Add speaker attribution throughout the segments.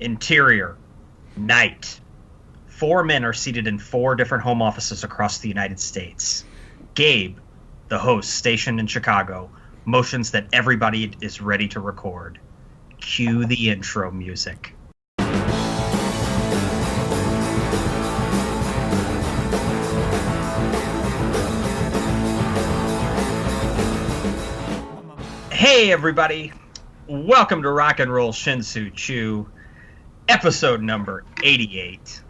Speaker 1: Interior, night. 4 men are seated in 4 different home offices across the United States. Gabe, the host, stationed in Chicago, motions that everybody is ready to record. Cue the intro music. Hey everybody, welcome to Rock and Roll Shin-Soo, episode number 88.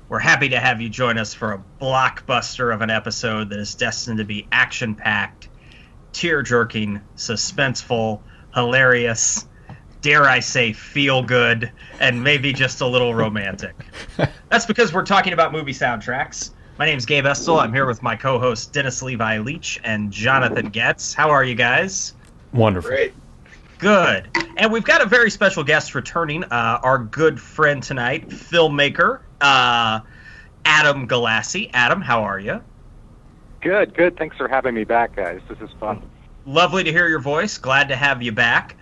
Speaker 1: We're happy to have you join us for a blockbuster of an episode that is destined to be action-packed, tear-jerking, suspenseful, hilarious, dare I say feel-good, and maybe just a little romantic. That's because we're talking about movie soundtracks. My name's Gabe Estel. I'm here with my co-hosts Dennis Levi Leach and Jonathan Getz. How are you guys?
Speaker 2: Wonderful.
Speaker 3: Great.
Speaker 1: Good. And we've got a very special guest returning, our good friend tonight, filmmaker, Adam Galassi. Adam, how are you?
Speaker 3: Good. Thanks for having me back, guys. This is fun.
Speaker 1: Lovely to hear your voice. Glad to have you back.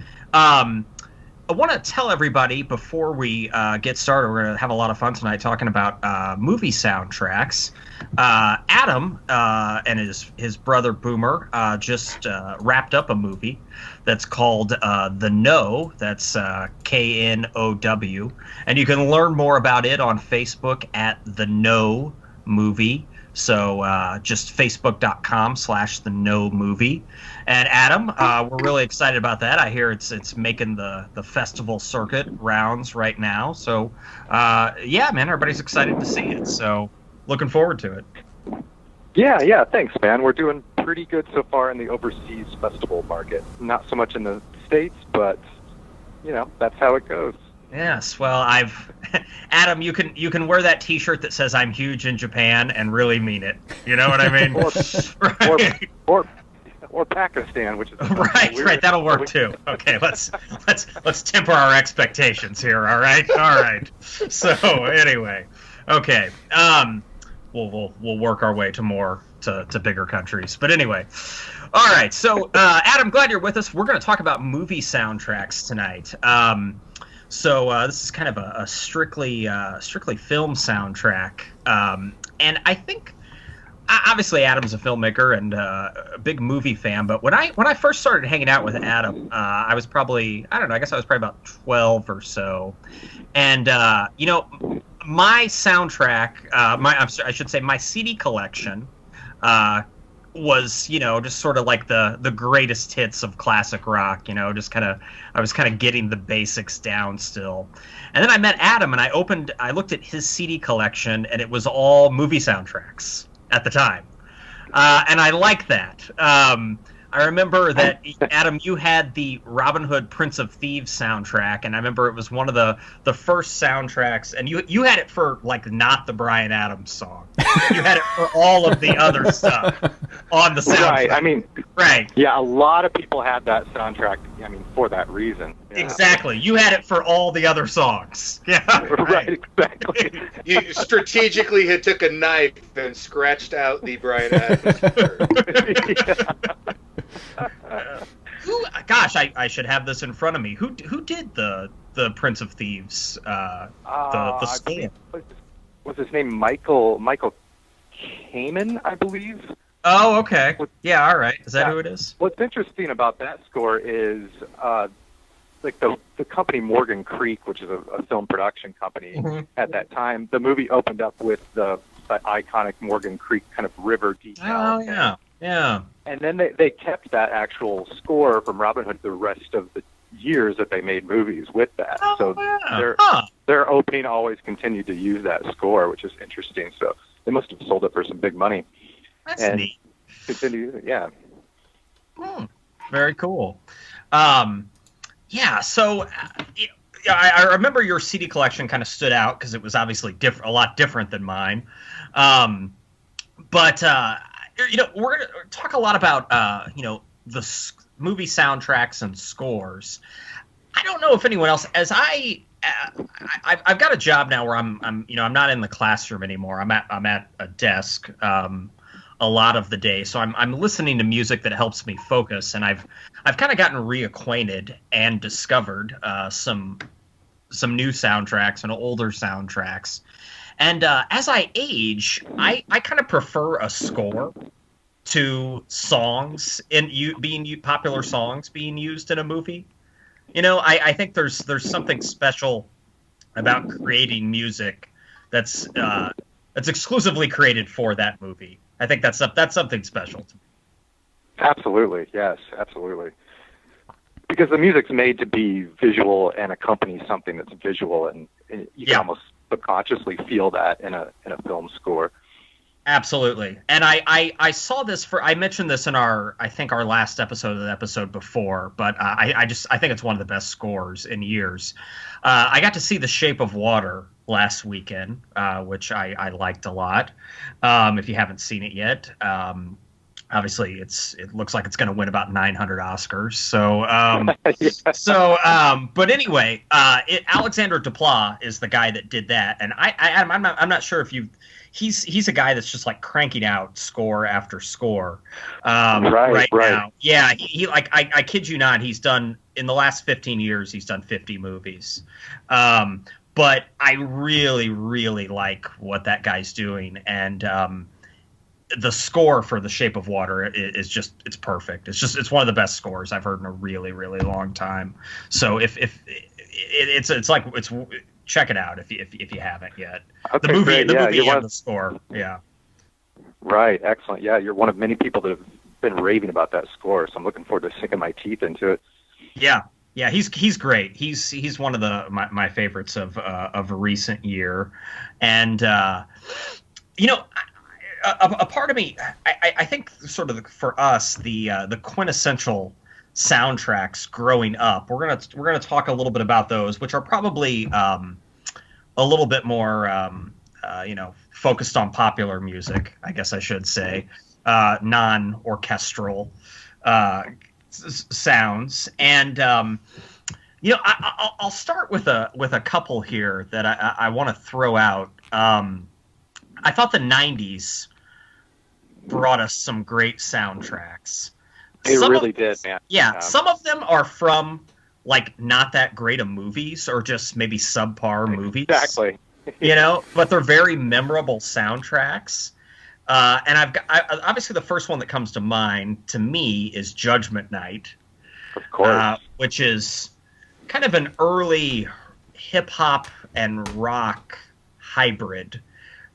Speaker 1: I want to tell everybody before we get started, we're going to have a lot of fun tonight talking about movie soundtracks. Adam and his brother Boomer just wrapped up a movie that's called The Know. That's K-N-O-W. And you can learn more about it on Facebook at The Know Movie. So just facebook.com/The Know Movie. And Adam, we're really excited about that. I hear it's making the festival circuit rounds right now. So yeah, man, everybody's excited to see it. So looking forward to it.
Speaker 3: Yeah, thanks, man. We're doing pretty good so far in the overseas festival market. Not so much in the States, but, that's how it goes.
Speaker 1: Yes, well, Adam, you can wear that T-shirt that says "I'm huge in Japan" and really mean it. You know what I mean?
Speaker 3: or Pakistan, which is
Speaker 1: right. That'll work too. Okay, let's temper our expectations here. All right. So anyway, okay, we'll work our way to bigger countries. But anyway, all right. So Adam, glad you're with us. We're going to talk about movie soundtracks tonight. So this is kind of a strictly film soundtrack, and I think obviously Adam's a filmmaker and a big movie fan. But when I first started hanging out with Adam, I was probably about 12 or so, and my soundtrack, I should say my CD collection, was just sort of like the greatest hits of classic rock. I was kind of getting the basics down still. And then I met Adam and I looked at his CD collection and it was all movie soundtracks at the time, and I like that. I remember that, Adam, you had the Robin Hood Prince of Thieves soundtrack, and I remember it was one of the first soundtracks, and you had it for, not the Bryan Adams song. You had it for all of the other stuff on the soundtrack.
Speaker 3: Right. Yeah, a lot of people had that soundtrack, for that reason. Yeah.
Speaker 1: Exactly. You had it for all the other songs. Yeah.
Speaker 3: Right, exactly.
Speaker 4: You strategically had took a knife and scratched out the Bryan Adams
Speaker 1: Gosh, I should have this in front of me. Who did the Prince of Thieves? The score.
Speaker 3: Was his name Michael Kamen, I believe?
Speaker 1: Oh, okay. Yeah, all right. Is that who it is?
Speaker 3: What's interesting about that score is the company Morgan Creek, which is a film production company at that time. The movie opened up with the iconic Morgan Creek kind of river detail.
Speaker 1: Oh, yeah. Yeah.
Speaker 3: And then they kept that actual score from Robin Hood the rest of the years that they made movies with that.
Speaker 1: Oh,
Speaker 3: so
Speaker 1: yeah.
Speaker 3: their opening always continued to use that score, which is interesting. So they must have sold it for some big money.
Speaker 1: That's
Speaker 3: and
Speaker 1: neat.
Speaker 3: Continue, yeah.
Speaker 1: Very cool. Yeah, so I remember your CD collection kind of stood out because it was obviously a lot different than mine. But we're going to talk a lot about, the movie soundtracks and scores. I don't know if anyone else, as I've got a job now where I'm not in the classroom anymore. I'm at a desk a lot of the day, so I'm listening to music that helps me focus, and I've kind of gotten reacquainted and discovered some some new soundtracks and older soundtracks. And as I age, I kind of prefer a score to songs popular songs being used in a movie. I think there's something special about creating music that's exclusively created for that movie. I think that's something special to me.
Speaker 3: Absolutely, yes, absolutely. Because the music's made to be visual and accompany something that's visual, and you can almost subconsciously feel that in a film score.
Speaker 1: Absolutely. And I saw this I mentioned this in our last episode of the episode before, but I think it's one of the best scores in years. I got to see The Shape of Water last weekend, which I liked a lot. If you haven't seen it yet, obviously it looks like it's going to win about 900 Oscars. So, but anyway, Alexander Desplat is the guy that did that. And I'm not sure if he's a guy that's just like cranking out score after score right now. Yeah, he like I kid you not, he's done in the last 15 years he's done 50 movies. But I really, really like what that guy's doing, and the score for The Shape of Water is it's perfect. It's one of the best scores I've heard in a really, really long time. So if check it out if you haven't yet.
Speaker 3: Okay,
Speaker 1: the movie
Speaker 3: great.
Speaker 1: And the score. Yeah. Right.
Speaker 3: Excellent. Yeah, you're one of many people that have been raving about that score, so I'm looking forward to sinking my teeth into it. Yeah.
Speaker 1: Yeah, he's great. He's one of my favorites of a recent year, and a part of me, I think sort of for us the quintessential soundtracks growing up. We're gonna talk a little bit about those, which are probably a little bit more focused on popular music, I guess I should say, non-orchestral sounds. And I'll start with a couple here that I want to throw out. I thought the 90s brought us some great soundtracks.
Speaker 3: They really did, man.
Speaker 1: Yeah, some of them are from like not that great of movies or just maybe subpar movies.
Speaker 3: Exactly.
Speaker 1: But they're very memorable soundtracks. And obviously the first one that comes to mind to me is Judgment Night.
Speaker 3: Of course.
Speaker 1: Which is kind of an early hip hop and rock hybrid.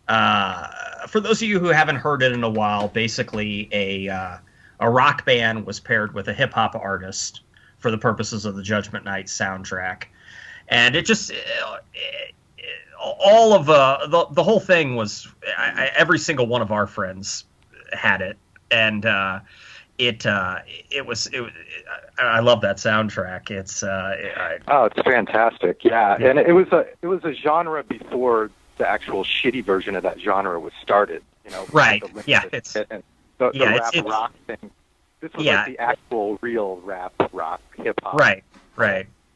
Speaker 1: For those of you who haven't heard it in a while, basically a rock band was paired with a hip hop artist for the purposes of the Judgment Night soundtrack, and it just all of the whole thing was every single one of our friends had it, and it was I love that soundtrack. It's
Speaker 3: it's fantastic. Yeah, and it was a genre before the actual shitty version of that genre was started.
Speaker 1: Right? Yeah, it's
Speaker 3: and the rap rock thing. This was like the actual real rap rock hip hop.
Speaker 1: Right.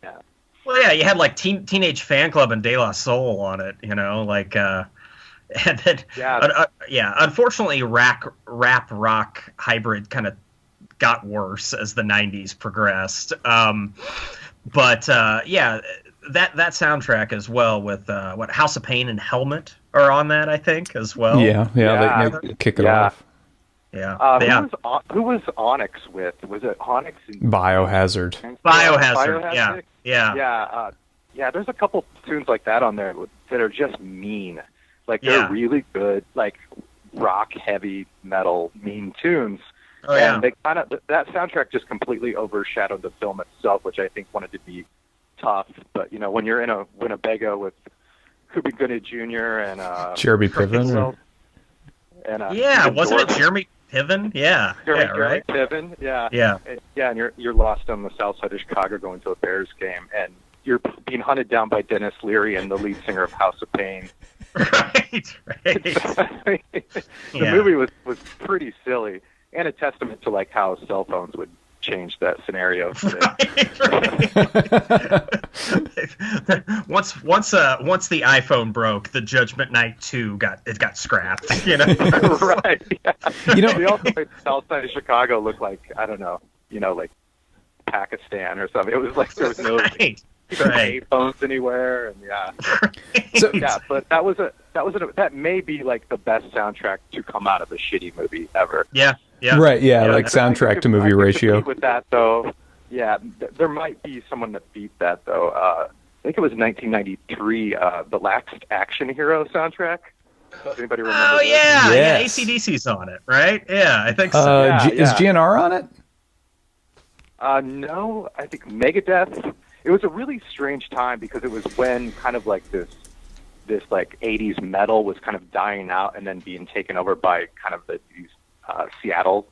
Speaker 3: Yeah.
Speaker 1: Well, yeah, you had like Teenage Fan Club and De La Soul on it, and then unfortunately, rap rock hybrid kind of got worse as the 90s progressed. But that soundtrack as well with House of Pain and Helmet are on that, I think, as well.
Speaker 2: Yeah, they kick it off.
Speaker 1: Yeah.
Speaker 3: Who was Onyx with? Was it Onyx?
Speaker 2: Biohazard.
Speaker 1: Biohazard.
Speaker 3: Yeah. There's a couple tunes like that on there that are just mean. Like they're really good, like rock, heavy metal, mean tunes.
Speaker 1: Oh, yeah.
Speaker 3: And they that soundtrack just completely overshadowed the film itself, which I think wanted to be tough. But when you're in a Winnebago with Cuba Gooding Jr. and
Speaker 2: Jeremy Piven,
Speaker 1: wasn't it Jeremy Piven? Yeah,
Speaker 3: Jeremy Piven. Yeah, and you're lost on the south side of Chicago going to a Bears game, and you're being hunted down by Dennis Leary and the lead singer of House of Pain.
Speaker 1: Right.
Speaker 3: The movie was pretty silly, and a testament to like how cell phones would change that scenario.
Speaker 1: Once the iPhone broke, the Judgment Night 2 got scrapped.
Speaker 3: Right. Yeah. They also made the south side of Chicago look like, I don't know, like Pakistan or something. It was like there was no pay phones anywhere, and but that may be like the best soundtrack to come out of a shitty movie ever.
Speaker 1: Yeah.
Speaker 2: Like soundtrack to movie ratio.
Speaker 3: With that though, there might be someone that beat that though. I think it was 1993, the Last Action Hero soundtrack. Does anybody remember?
Speaker 1: Oh,
Speaker 3: this?
Speaker 1: yeah, AC/DC's on it, right? Yeah, I think so.
Speaker 2: Is GNR on it?
Speaker 3: No, I think Megadeth. It was a really strange time because it was when kind of like this like 80s metal was kind of dying out and then being taken over by kind of these Seattle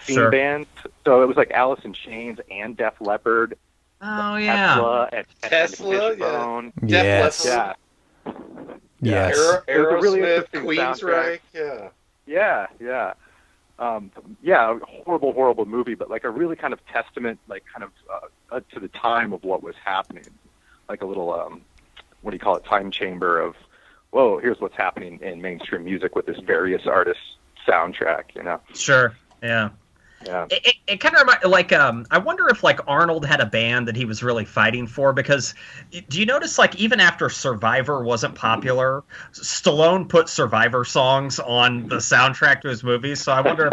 Speaker 3: scene bands. So it was like Alice in Chains and Def Leppard.
Speaker 1: Oh, yeah.
Speaker 3: Tesla and
Speaker 4: Fishbone.
Speaker 2: Yes.
Speaker 3: Yeah.
Speaker 2: Yes.
Speaker 4: Aerosmith, Queensryche.
Speaker 3: Yeah. A horrible movie, but like a really kind of testament, like kind of to the time of what was happening. Like a little, what do you call it, time chamber of, whoa, here's what's happening in mainstream music with this various artists soundtrack, you know?
Speaker 1: Sure, yeah.
Speaker 3: Yeah.
Speaker 1: It kind of reminds, like, I wonder if, like, Arnold had a band that he was really fighting for, because do you notice, like, even after Survivor wasn't popular, Stallone put Survivor songs on the soundtrack to his movies, so I wonder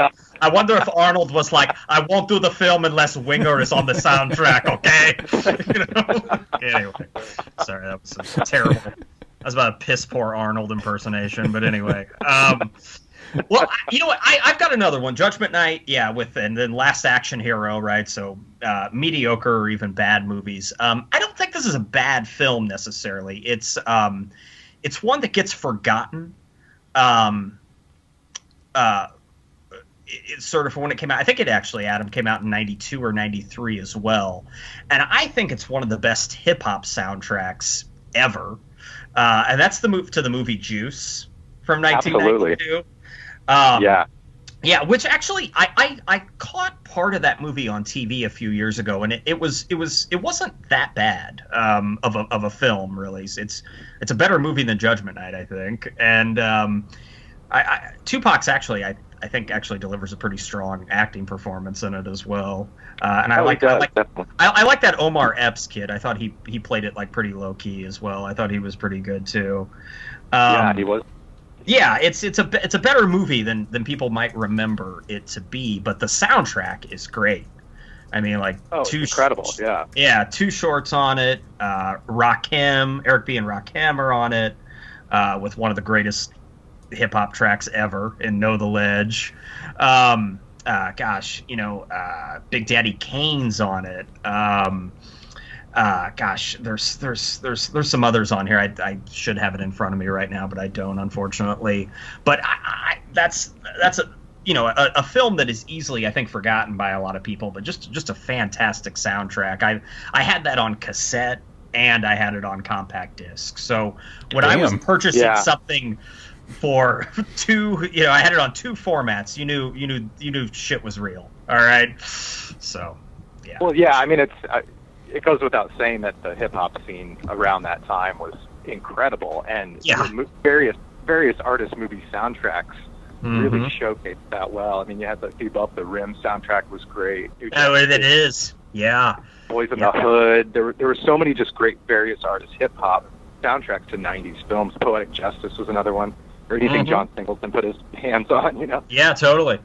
Speaker 1: if Arnold was like, I won't do the film unless Winger is on the soundtrack, okay? Anyway, sorry, that was terrible. I was about a piss-poor Arnold impersonation, but anyway. Well, you know what? I've got another one. Judgment Night, and then Last Action Hero, right? So mediocre or even bad movies. I don't think this is a bad film necessarily. It's one that gets forgotten. It's sort of when it came out. I think it actually, Adam, came out in 92 or 93 as well. And I think it's one of the best hip hop soundtracks ever. And that's the movie Juice from 1992.
Speaker 3: Absolutely.
Speaker 1: Which actually I caught part of that movie on TV a few years ago, and it wasn't that bad of a film, really. It's a better movie than Judgment Night, I think. And Tupac's actually I think delivers a pretty strong acting performance in it as well. And I like that Omar Epps kid. I thought he played it like pretty low key as well. I thought he was pretty good too.
Speaker 3: He was.
Speaker 1: Yeah, it's a better movie than people might remember it to be, but the soundtrack is great. I mean, like,
Speaker 3: incredible,
Speaker 1: two shorts on it. Rakim, Eric B. and Rakim are on it, with one of the greatest hip hop tracks ever in Know the Ledge. Big Daddy Kane's on it. There's some others on here. I should have it in front of me right now, but I don't, unfortunately. But that's a film that is easily, I think, forgotten by a lot of people, but just a fantastic soundtrack. I had that on cassette and I had it on compact disc. So when I was purchasing something for I had it on two formats. You knew shit was real. All right. So yeah.
Speaker 3: Well, yeah. I mean, it goes without saying that the hip hop scene around that time was incredible, and various artists' movie soundtracks really showcased that well. I mean, you had the Keep Up the Rim soundtrack was great.
Speaker 1: It is. Yeah.
Speaker 3: Boys in the Hood. There were so many just great various artists hip hop soundtracks to 90s films. Poetic Justice was another one. Or anything John Singleton put his hands on, you know?
Speaker 1: Yeah, totally.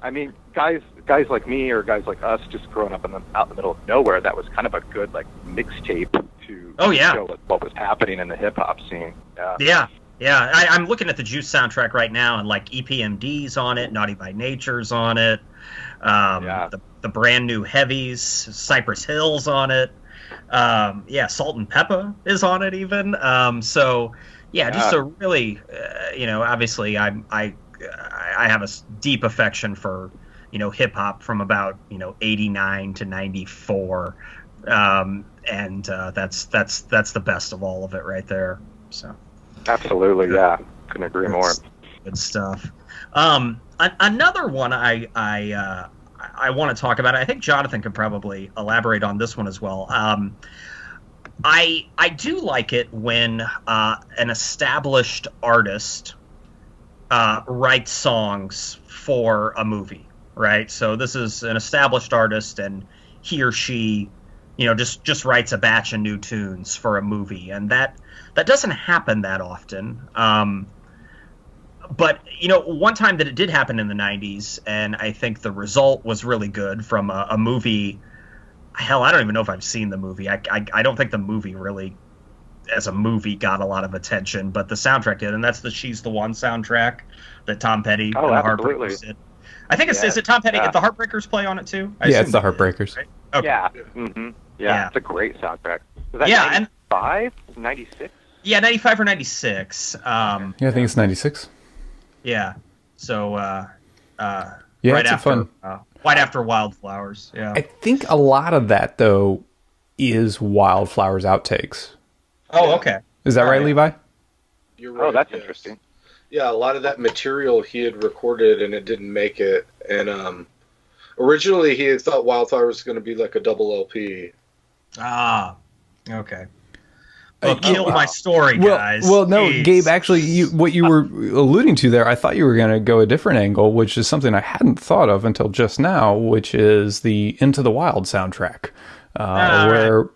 Speaker 3: I mean, guys like me or guys like us just growing up out in the middle of nowhere, that was kind of a good, like, mixtape to show what was happening in the hip-hop scene.
Speaker 1: Yeah. I'm looking at the Juice soundtrack right now, and, like, EPMD's on it, Naughty by Nature's on it, the brand new Heavies, Cypress Hill's on it, Salt and Peppa is on it even, just a really, obviously I have a deep affection for, hip hop from about, 89 to 94. And that's the best of all of it right there. So.
Speaker 3: Absolutely. Yeah. Couldn't agree more.
Speaker 1: Good stuff. Another one I want to talk about, I think Jonathan could probably elaborate on this one as well. I do like it when an established artist writes songs for a movie, right? So this is an established artist, and he or she just writes a batch of new tunes for a movie, and that doesn't happen that often. But one time that it did happen in the 90s, and I think the result was really good from a movie. Hell, I don't even know if I've seen the movie. I don't think the movie really, as a movie, got a lot of attention, but the soundtrack did, and that's the "She's the One" soundtrack that Tom Petty and the Heartbreakers did. I think is it Tom Petty? If the Heartbreakers play on it too?
Speaker 2: It's the Heartbreakers.
Speaker 1: Right? Okay.
Speaker 3: Yeah. Mm-hmm. Yeah, it's a great soundtrack. Was that 95? 96?
Speaker 1: Yeah, 95 or 96.
Speaker 2: I think it's 96.
Speaker 1: Yeah. So,
Speaker 2: right
Speaker 1: after, right after Wildflowers. Yeah.
Speaker 2: I think a lot of that though is Wildflowers outtakes.
Speaker 1: Oh, okay.
Speaker 2: Is that right, Levi?
Speaker 4: You're right.
Speaker 3: Oh, that's interesting.
Speaker 4: Yeah, a lot of that material he had recorded and it didn't make it. And originally he had thought Wildflowers was going to be like a double LP.
Speaker 1: Ah, okay. Well, kill my story, guys.
Speaker 2: Well, no,
Speaker 1: Jeez.
Speaker 2: Gabe, actually, what you were alluding to there, I thought you were going to go a different angle, which is something I hadn't thought of until just now, which is the Into the Wild soundtrack, where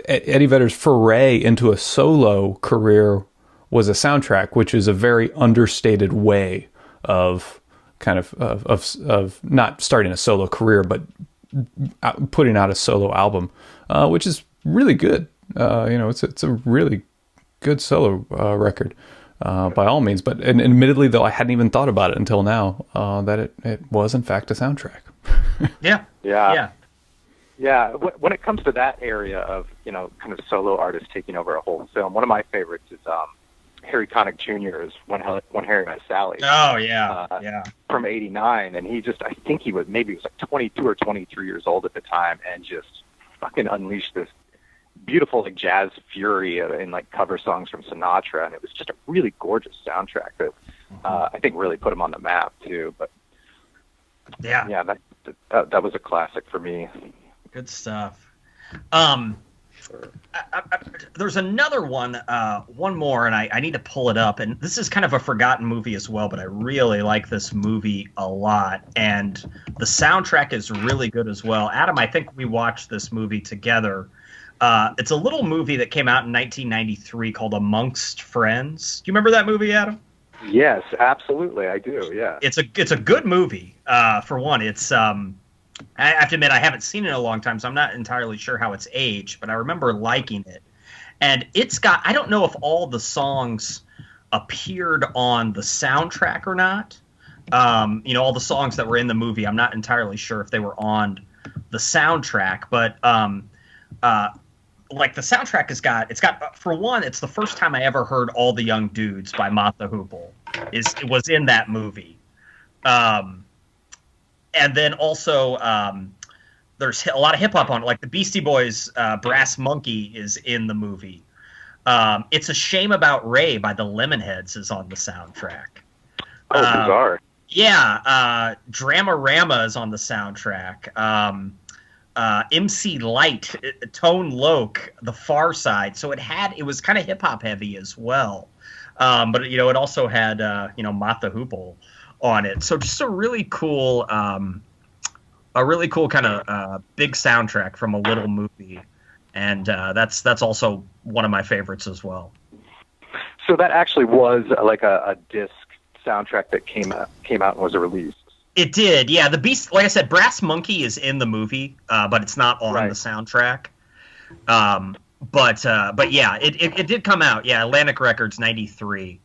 Speaker 2: Eddie Vedder's foray into a solo career was a soundtrack, which is a very understated way of kind of not starting a solo career, but putting out a solo album, which is really good. It's a really good solo record by all means. But and admittedly, though, I hadn't even thought about it until now that it was in fact a soundtrack.
Speaker 1: Yeah.
Speaker 3: When it comes to that area of kind of solo artists taking over a whole film, one of my favorites is Harry Connick Jr.'s When Harry Met Sally.
Speaker 1: Oh yeah,
Speaker 3: from '89, and I think he was like 22 or 23 years old at the time, and just fucking unleashed this beautiful like jazz fury in like cover songs from Sinatra, and it was just a really gorgeous soundtrack that I think really put him on the map too. But that was a classic for me.
Speaker 1: Good stuff. There's another one more, and I need to pull it up. And this is kind of a forgotten movie as well, but I really like this movie a lot. And the soundtrack is really good as well. Adam, I think we watched this movie together. It's a little movie that came out in 1993 called Amongst Friends. Do you remember that movie, Adam?
Speaker 3: Yes, absolutely. I do, yeah.
Speaker 1: It's a good movie, for one. It's... I have to admit, I haven't seen it in a long time, so I'm not entirely sure how it's aged, but I remember liking it. And it's got, I don't know if all the songs appeared on the soundtrack or not. All the songs that were in the movie, I'm not entirely sure if they were on the soundtrack, but like the soundtrack it's got, for one, it's the first time I ever heard All the Young Dudes by Mott the Hoople. It was in that movie. And then also, there's a lot of hip hop on it. Like the Beastie Boys' "Brass Monkey" is in the movie. "It's a Shame About Ray" by the Lemonheads is on the soundtrack.
Speaker 3: Oh, bizarre.
Speaker 1: Yeah, "Dramarama" is on the soundtrack. MC Light, Tone Loc, The Far Side. So it was kind of hip hop heavy as well. But it also had Mott the Hoople on it. So just a really cool kind of big soundtrack from a little movie, and that's also one of my favorites as well.
Speaker 3: So that actually was like a disc soundtrack that came out and was a release.
Speaker 1: It did, yeah. Like I said, Brass Monkey is in the movie, but it's not on the soundtrack. But yeah, it did come out. Yeah, Atlantic Records '93.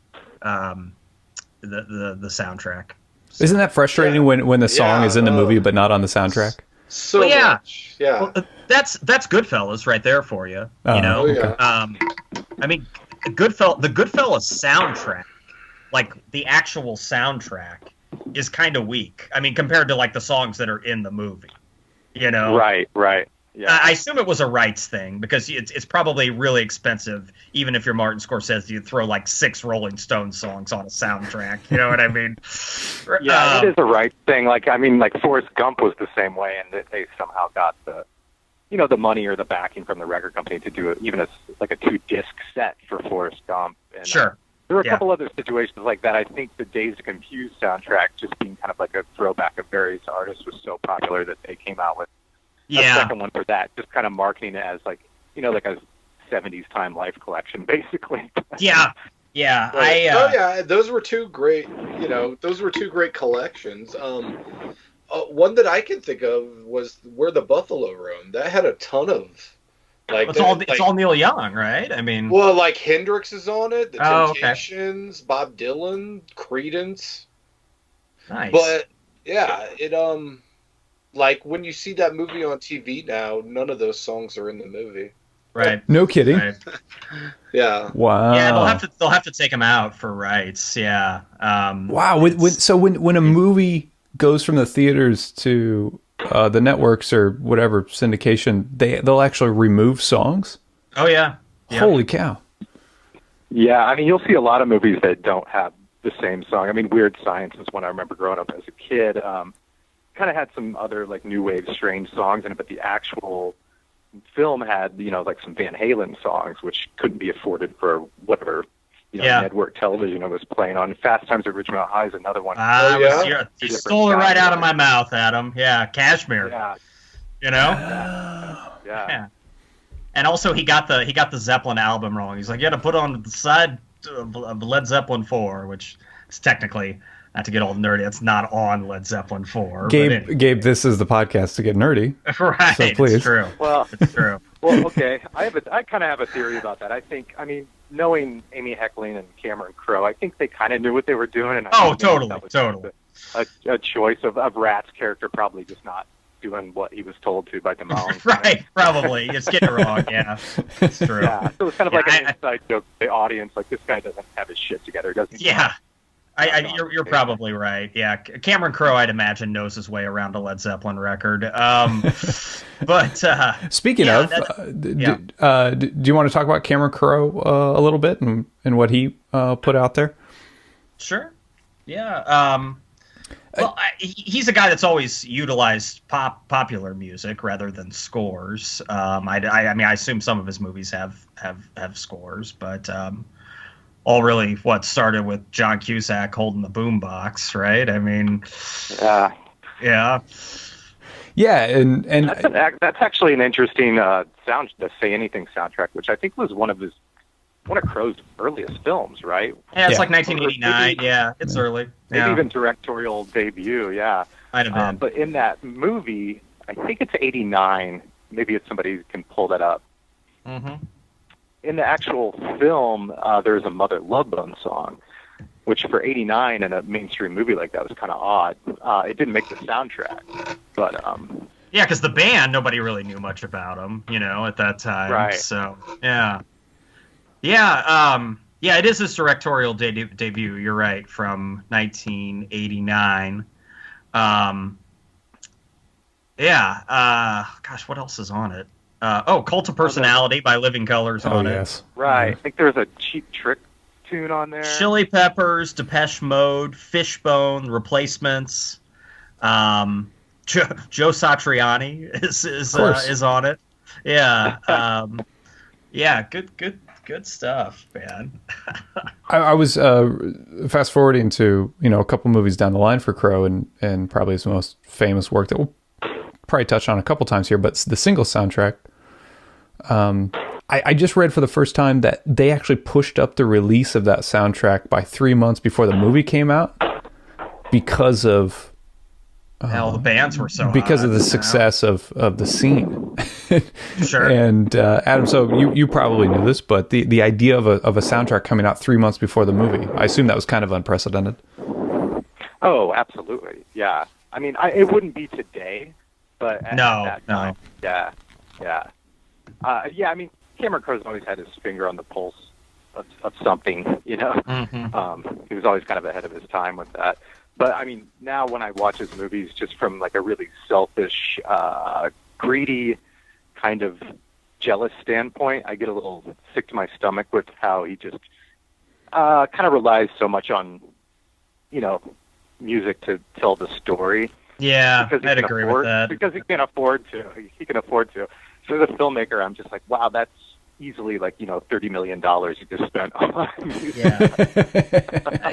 Speaker 1: The soundtrack. So.
Speaker 2: Isn't that frustrating when the song is in the movie but not on the soundtrack?
Speaker 4: So much. Yeah.
Speaker 1: Well, that's Goodfellas right there for you.
Speaker 2: Okay.
Speaker 1: I mean, the Goodfellas soundtrack, like the actual soundtrack, is kind of weak. I mean, compared to like the songs that are in the movie. Right. Yeah. I assume it was a rights thing because it's probably really expensive, even if you're Martin Scorsese, you'd throw like 6 Rolling Stones songs on a soundtrack. You know what I mean?
Speaker 3: Yeah, it is a rights thing. Like, I mean, like Forrest Gump was the same way, and they somehow got the money or the backing from the record company to do it, even as like a 2-disc set for Forrest Gump. And,
Speaker 1: sure.
Speaker 3: There were a couple other situations like that. I think the Dazed and Confused soundtrack, just being kind of like a throwback of various artists, was so popular that they came out with a second one for that, just kind of marketing it as like, you know, like a 70s Time Life collection, basically.
Speaker 1: Yeah.
Speaker 4: Yeah. Those were two great, collections. One that I can think of was Where the Buffalo Roam. That had a ton of like.
Speaker 1: It's all Neil Young, right? I mean,
Speaker 4: well, like Hendrix is on it, the Temptations, Bob Dylan, Creedence.
Speaker 1: Nice.
Speaker 4: But yeah, it like when you see that movie on TV now, none of those songs are in the movie.
Speaker 1: Right.
Speaker 2: No kidding.
Speaker 1: Right.
Speaker 4: Yeah.
Speaker 2: Wow.
Speaker 1: Yeah, they'll have to take them out for rights. Yeah.
Speaker 2: Wow. When a movie goes from the theaters to the networks or whatever syndication, they'll actually remove songs.
Speaker 1: Oh yeah.
Speaker 2: Holy cow.
Speaker 3: Yeah, I mean, you'll see a lot of movies that don't have the same song. I mean, Weird Science is one I remember growing up as a kid. Kind of had some other like new wave strange songs in it, but the actual film had, you know, like some Van Halen songs, which couldn't be afforded for whatever, you know, network television it was playing on. Fast Times at Ridgemont High is another one.
Speaker 1: You stole it right out of my mouth, Adam. Yeah, Kashmir.
Speaker 3: Yeah.
Speaker 1: You know?
Speaker 3: Yeah.
Speaker 1: And also, he got the Zeppelin album wrong. He's like, you got to put on the side of Led Zeppelin 4, which is technically, not to get all nerdy, it's not on Led Zeppelin 4.
Speaker 2: Gabe, this is the podcast to get nerdy.
Speaker 1: Right.
Speaker 2: So please.
Speaker 1: It's true.
Speaker 3: Well,
Speaker 1: it's true.
Speaker 3: Well, okay. I kind of have a theory about that. I mean, knowing Amy Heckerling and Cameron Crowe, I think they kind of knew what they were doing. And
Speaker 1: totally.
Speaker 3: A choice of Rat's character probably just not doing what he was told to by Damone.
Speaker 1: Right, probably. It's getting wrong, yeah. It's true.
Speaker 3: Yeah, so it's kind of like an inside joke to the audience, like, this guy doesn't have his shit together, doesn't he?
Speaker 1: Yeah. You're probably right. Yeah, Cameron Crowe, I'd imagine, knows his way around a Led Zeppelin record. But
Speaker 2: speaking of, do you want to talk about Cameron Crowe a little bit and what he put out there?
Speaker 1: Sure. Yeah. Well, he's a guy that's always utilized popular music rather than scores. I mean, I assume some of his movies have scores, but. All really what started with John Cusack holding the boombox, right? I mean,
Speaker 2: yeah, and
Speaker 3: that's actually an interesting sound, the Say Anything soundtrack, which I think was one of Crowe's earliest films, right?
Speaker 1: Yeah, it's like 1989. Yeah, it's early.
Speaker 3: Maybe even directorial debut. Yeah,
Speaker 1: might have been.
Speaker 3: But in that movie, I think it's 89. Maybe it's somebody can pull that up.
Speaker 1: Mm-hmm.
Speaker 3: In the actual film, there's a Mother Love Bone song, which for 89 in a mainstream movie like that was kind of odd. It didn't make the soundtrack, but
Speaker 1: yeah, because the band, nobody really knew much about them, you know, at that time.
Speaker 3: Right.
Speaker 1: So it is his directorial debut. You're right, from 1989. Gosh, what else is on it? Cult of Personality by Living Colours on it.
Speaker 3: Right. I think there's a Cheap Trick tune on there.
Speaker 1: Chili Peppers, Depeche Mode, Fishbone, Replacements. Joe Satriani is on it. Yeah. Good stuff, man.
Speaker 2: I was fast forwarding to a couple movies down the line for Crowe, and probably his most famous work that we'll probably touch on a couple times here, but the single soundtrack. I just read for the first time that they actually pushed up the release of that soundtrack by 3 months before the movie came out because of
Speaker 1: the bands were so
Speaker 2: because
Speaker 1: hot,
Speaker 2: of the success of the scene.
Speaker 1: Sure.
Speaker 2: And Adam, so you probably knew this, but the idea of a soundtrack coming out 3 months before the movie, I assume that was kind of unprecedented.
Speaker 3: Oh, absolutely. Yeah. I mean, it wouldn't be today, but at that time, yeah. I mean, Cameron Crowe's always had his finger on the pulse of something, you know.
Speaker 1: Mm-hmm.
Speaker 3: He was always kind of ahead of his time with that. But I mean, now when I watch his movies, just from like a really selfish, greedy, kind of jealous standpoint, I get a little sick to my stomach with how he just kind of relies so much on, music to tell the story.
Speaker 1: Yeah, I'd agree with that.
Speaker 3: Because he can afford to. So as a filmmaker, I'm just like, wow, that's easily like, $30 million you just spent on music.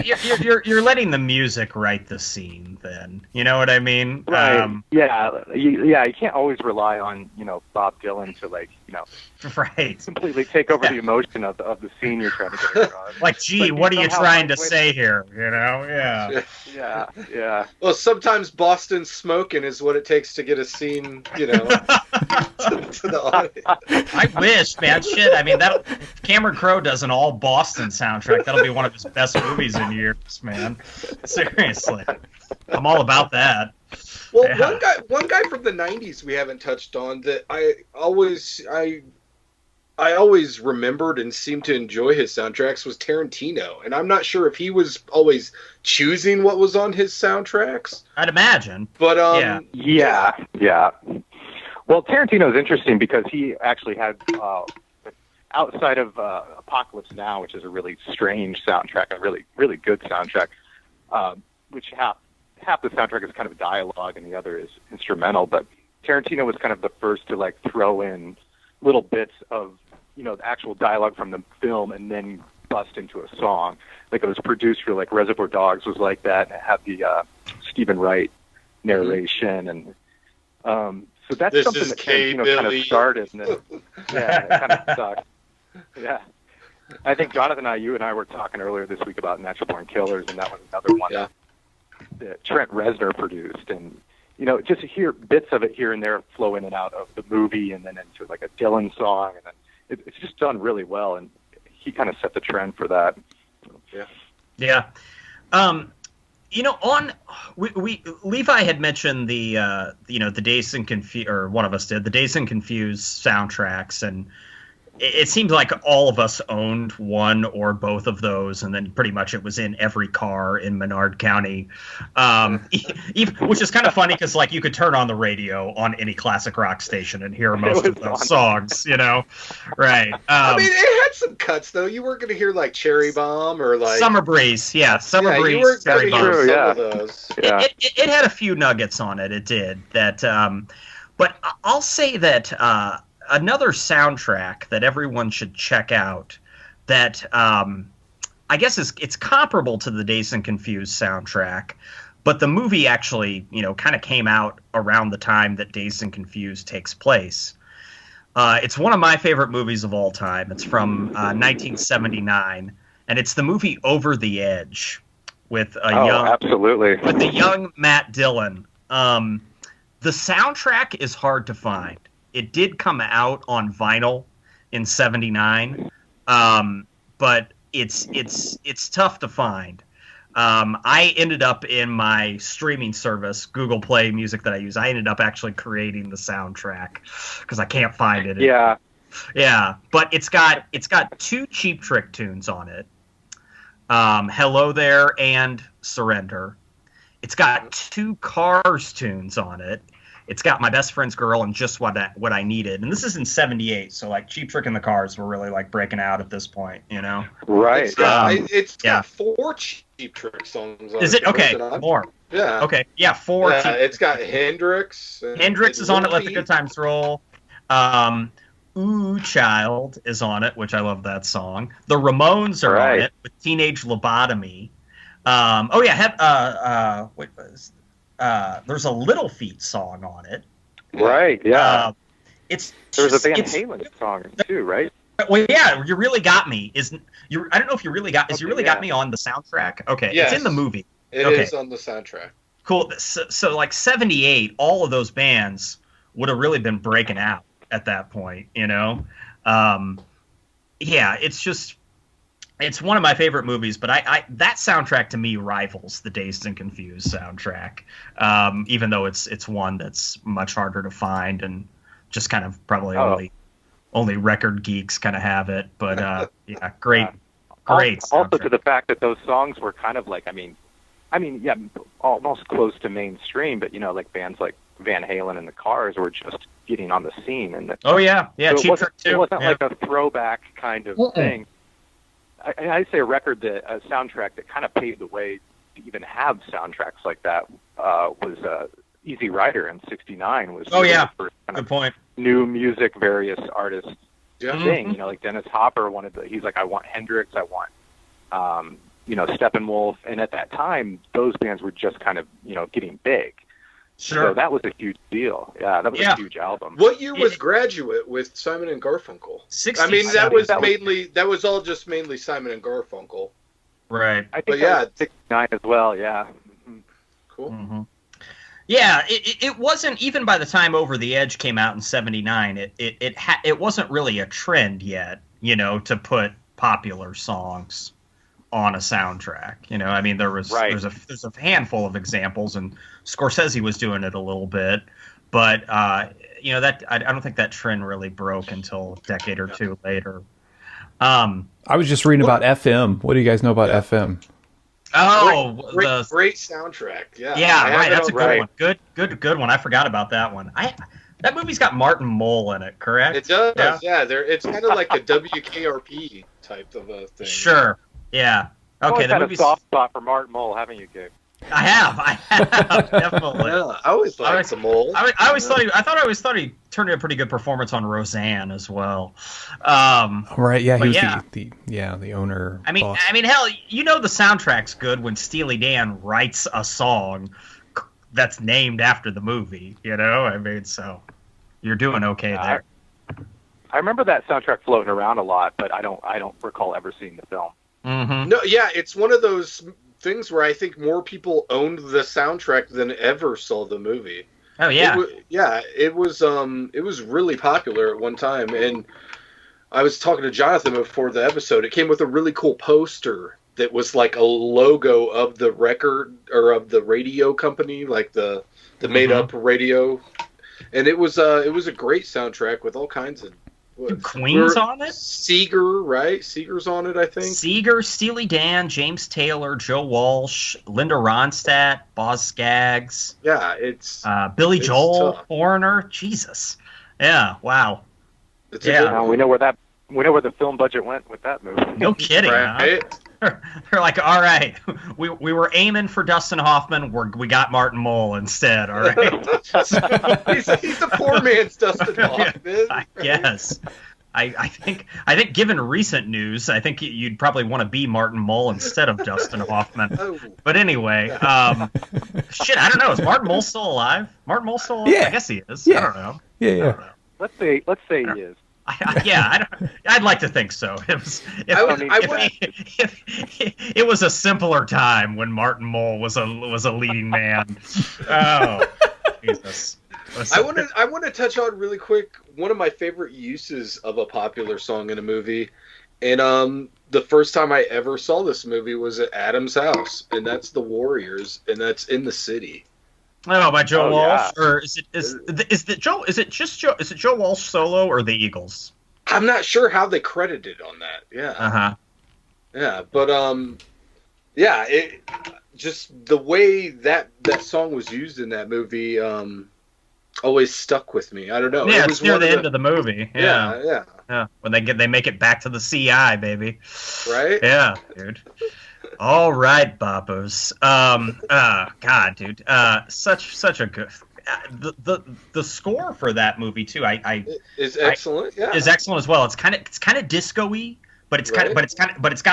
Speaker 1: Yeah. You're letting the music write the scene then. You know what I mean?
Speaker 3: Right. You can't always rely on, Bob Dylan to
Speaker 1: right.
Speaker 3: completely take over the emotion of the scene you're trying to get across.
Speaker 1: Like, gee, what are you trying to say here? Yeah.
Speaker 3: Yeah.
Speaker 4: Well, sometimes Boston smoking is what it takes to get a scene, to the audience.
Speaker 1: I wish, man. Shit, I mean, Cameron Crowe does an all Boston soundtrack. That'll be one of his best movies in years, man. Seriously, I'm all about that.
Speaker 4: Well, one guy from the '90s we haven't touched on that I always remembered and seemed to enjoy his soundtracks was Tarantino, and I'm not sure if he was always choosing what was on his soundtracks.
Speaker 1: I'd imagine,
Speaker 4: but
Speaker 3: yeah. Well, Tarantino's interesting because he actually had, outside of Apocalypse Now, which is a really strange soundtrack, a really, really good soundtrack, which half the soundtrack is kind of dialogue and the other is instrumental. But Tarantino was kind of the first to throw in little bits of, the actual dialogue from the film and then bust into a song. Like it was produced for Reservoir Dogs was like that, and it had the Stephen Wright narration and. So that's
Speaker 4: this
Speaker 3: something that kind of started, and it kind of stuck. Yeah, I think Jonathan, you and I were talking earlier this week about Natural Born Killers, and that was another one that Trent Reznor produced, and just to hear bits of it here and there flow in and out of the movie, and then into a Dylan song, and then it's just done really well, and he kind of set the trend for that.
Speaker 1: Yeah. Levi had mentioned the Dazed and Confused, or one of us did, the Dazed and Confused soundtracks, and it seemed like all of us owned one or both of those, and then pretty much it was in every car in Menard County, which is kind of funny because you could turn on the radio on any classic rock station and hear most of those songs, right?
Speaker 4: I mean, it had some cuts though. You weren't going to hear Cherry Bomb or
Speaker 1: Summer Breeze, Summer Breeze,
Speaker 4: you weren't
Speaker 1: Cherry Bomb.
Speaker 4: Hear some of those.
Speaker 1: Yeah. It had a few nuggets on it. It did that, but I'll say that. Another soundtrack that everyone should check out that I guess it's comparable to the Dazed and Confused soundtrack, but the movie actually, kind of came out around the time that Dazed and Confused takes place. It's one of my favorite movies of all time. It's from 1979, and it's the movie Over the Edge with the young Matt Dillon. The soundtrack is hard to find. It did come out on vinyl in '79, but it's tough to find. I ended up in my streaming service, Google Play Music that I use. I ended up actually creating the soundtrack because I can't find it. Yeah. But it's got two Cheap Trick tunes on it. Hello There and Surrender. It's got two Cars tunes on it. It's got My Best Friend's Girl and Just What I Needed. And this is in '78, so Cheap Trick and the Cars were really breaking out at this point,
Speaker 3: Right.
Speaker 4: It's got 4 Cheap Trick songs on it.
Speaker 1: Is it? Okay, more.
Speaker 4: Yeah.
Speaker 1: Okay, yeah, 4.
Speaker 4: Yeah, it's got Hendrix.
Speaker 1: Hendrix is on it, Let the Good Times Roll. Ooh Child is on it, which I love that song. The Ramones are on it with Teenage Lobotomy. There's a Little Feat song on it.
Speaker 3: Right, yeah.
Speaker 1: There's
Speaker 3: a Van Halen song too, right?
Speaker 1: Well, yeah, You Really Got Me I don't know if You Really Got Me on the soundtrack. Okay, yes. It's in the movie.
Speaker 4: It is on the soundtrack.
Speaker 1: Cool. So 78, all of those bands would have really been breaking out at that point, it's one of my favorite movies, but I that soundtrack to me rivals the Dazed and Confused soundtrack, even though it's one that's much harder to find and just kind of probably only record geeks kind of have it. But great.
Speaker 3: Also to the fact that those songs were kind of almost close to mainstream, but bands like Van Halen and the Cars were just getting on the scene, and
Speaker 1: so
Speaker 3: Cheap Trick too. It wasn't like a throwback kind of thing. I'd say a soundtrack that kind of paved the way to even have soundtracks like that was Easy Rider in '69. Was
Speaker 1: good point.
Speaker 3: New music, various artists thing. You know, like Dennis Hopper he's like, I want Hendrix, I want, Steppenwolf. And at that time, those bands were just kind of, getting big.
Speaker 1: Sure.
Speaker 3: So that was a huge deal. Yeah, that was a huge album.
Speaker 4: What year was Graduate with Simon and Garfunkel?
Speaker 1: 60s.
Speaker 4: I mean, that was all just mainly Simon and Garfunkel.
Speaker 1: Right.
Speaker 3: I think that was 69 as well, yeah.
Speaker 4: Cool.
Speaker 1: Mm-hmm. Yeah, it wasn't, even by the time Over the Edge came out in 79, it wasn't really a trend yet, to put popular songs on a soundtrack. I mean, there's a handful of examples, and Scorsese was doing it a little bit, but that I don't think that trend really broke until a decade or two later.
Speaker 2: I was just reading about FM. What do you guys know about FM?
Speaker 1: Oh,
Speaker 4: great soundtrack. Yeah,
Speaker 1: right. That's a good one. Good one. I forgot about that one. That movie's got Martin Mull in it, correct?
Speaker 4: It does. Yeah. It's kind of like a WKRP type of a thing.
Speaker 1: Sure. Yeah. Okay.
Speaker 3: You've had a soft spot for Martin Mull, haven't you, Gabe?
Speaker 1: I have definitely.
Speaker 4: Yeah, I always liked the Mole.
Speaker 1: I always thought he turned in a pretty good performance on Roseanne as well.
Speaker 2: Right? Yeah, he was the owner.
Speaker 1: I mean, hell, the soundtrack's good when Steely Dan writes a song that's named after the movie. I mean, so you're doing okay there.
Speaker 3: I remember that soundtrack floating around a lot, but I don't recall ever seeing the film.
Speaker 1: Mm-hmm.
Speaker 4: No, yeah, it's one of those things where I think more people owned the soundtrack than ever saw the movie.
Speaker 1: Oh yeah,
Speaker 4: it was really popular at one time, and I was talking to Jonathan before the episode. It came with a really cool poster that was like a logo of the record or of the radio company, like the made up radio, and it was a great soundtrack with all kinds of.
Speaker 1: Queen's on it?
Speaker 4: Seeger, right? Seeger's on it, I think.
Speaker 1: Seeger, Steely Dan, James Taylor, Joe Walsh, Linda Ronstadt, Boz Scaggs.
Speaker 4: Yeah, it's
Speaker 1: Billy Joel, tough. Foreigner. Jesus. Yeah, wow.
Speaker 3: We know where the film budget went with that movie.
Speaker 1: No kidding.
Speaker 4: Right?
Speaker 1: Huh? They're like, all right, we were aiming for Dustin Hoffman. We got Martin Mull instead. All right,
Speaker 4: he's a poor man's Dustin Hoffman.
Speaker 1: I guess. I think given recent news, I think you'd probably want to be Martin Mull instead of Dustin Hoffman. Oh. But anyway, shit, I don't know. Is Martin Mull still alive? Martin Mull still alive?
Speaker 2: Yeah.
Speaker 1: I guess he is.
Speaker 2: Yeah.
Speaker 1: I don't know.
Speaker 2: Yeah.
Speaker 1: I don't know.
Speaker 3: Let's say he is.
Speaker 1: I'd like to think so. It was a simpler time when Martin Mull was a leading man. Oh, Jesus.
Speaker 4: I want to touch on really quick one of my favorite uses of a popular song in a movie, and the first time I ever saw this movie was at Adam's house, and that's The Warriors, and that's In the City.
Speaker 1: Oh, by Joe Walsh, or is it Joe Walsh solo or the Eagles?
Speaker 4: I'm not sure how they credited on that. Yeah. Yeah, but it just the way that song was used in that movie always stuck with me. I don't know.
Speaker 1: Yeah, it's near the end of the movie.
Speaker 4: Yeah.
Speaker 1: When they make it back to the CI, baby.
Speaker 4: Right?
Speaker 1: Yeah, dude. All right, boppers. God, dude. Such a good. The score for that movie too.
Speaker 4: Is excellent.
Speaker 1: Is excellent as well. It's kind of disco-y, but it's got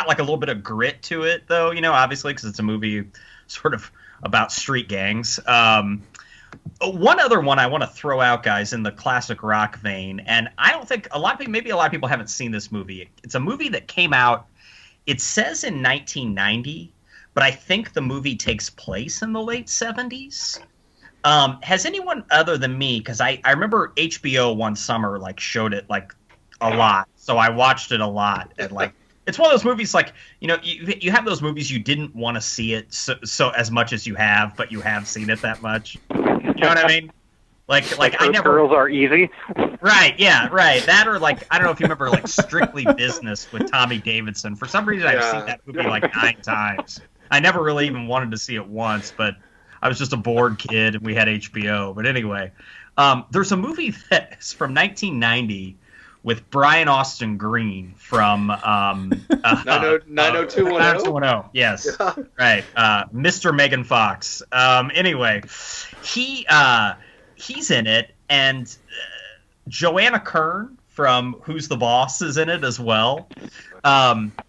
Speaker 1: like a little bit of grit to it, though. Obviously, because it's a movie sort of about street gangs. One other one I want to throw out, guys, in the classic rock vein, and I don't think a lot of people haven't seen this movie. It's a movie that came out. It says in 1990, but I think the movie takes place in the late 70s. Has anyone other than me, because I remember HBO one summer showed it a lot, so I watched it a lot, and it's one of those movies you have those movies you didn't want to see it so as much as you have, but you have seen it that much. You know what I mean? I never.
Speaker 3: Girls Are Easy.
Speaker 1: Right. Yeah. Right. That or I don't know if you remember Strictly Business with Tommy Davidson. For some reason, I've seen that movie 9 times. I never really even wanted to see it once, but I was just a bored kid and we had HBO. But anyway, there's a movie that's from 1990 with Brian Austin Green from
Speaker 4: 90210.
Speaker 1: Yes. Yeah. Right. Mr. Megan Fox. Anyway, he's in it, and Joanna Kern from Who's the Boss is in it as well.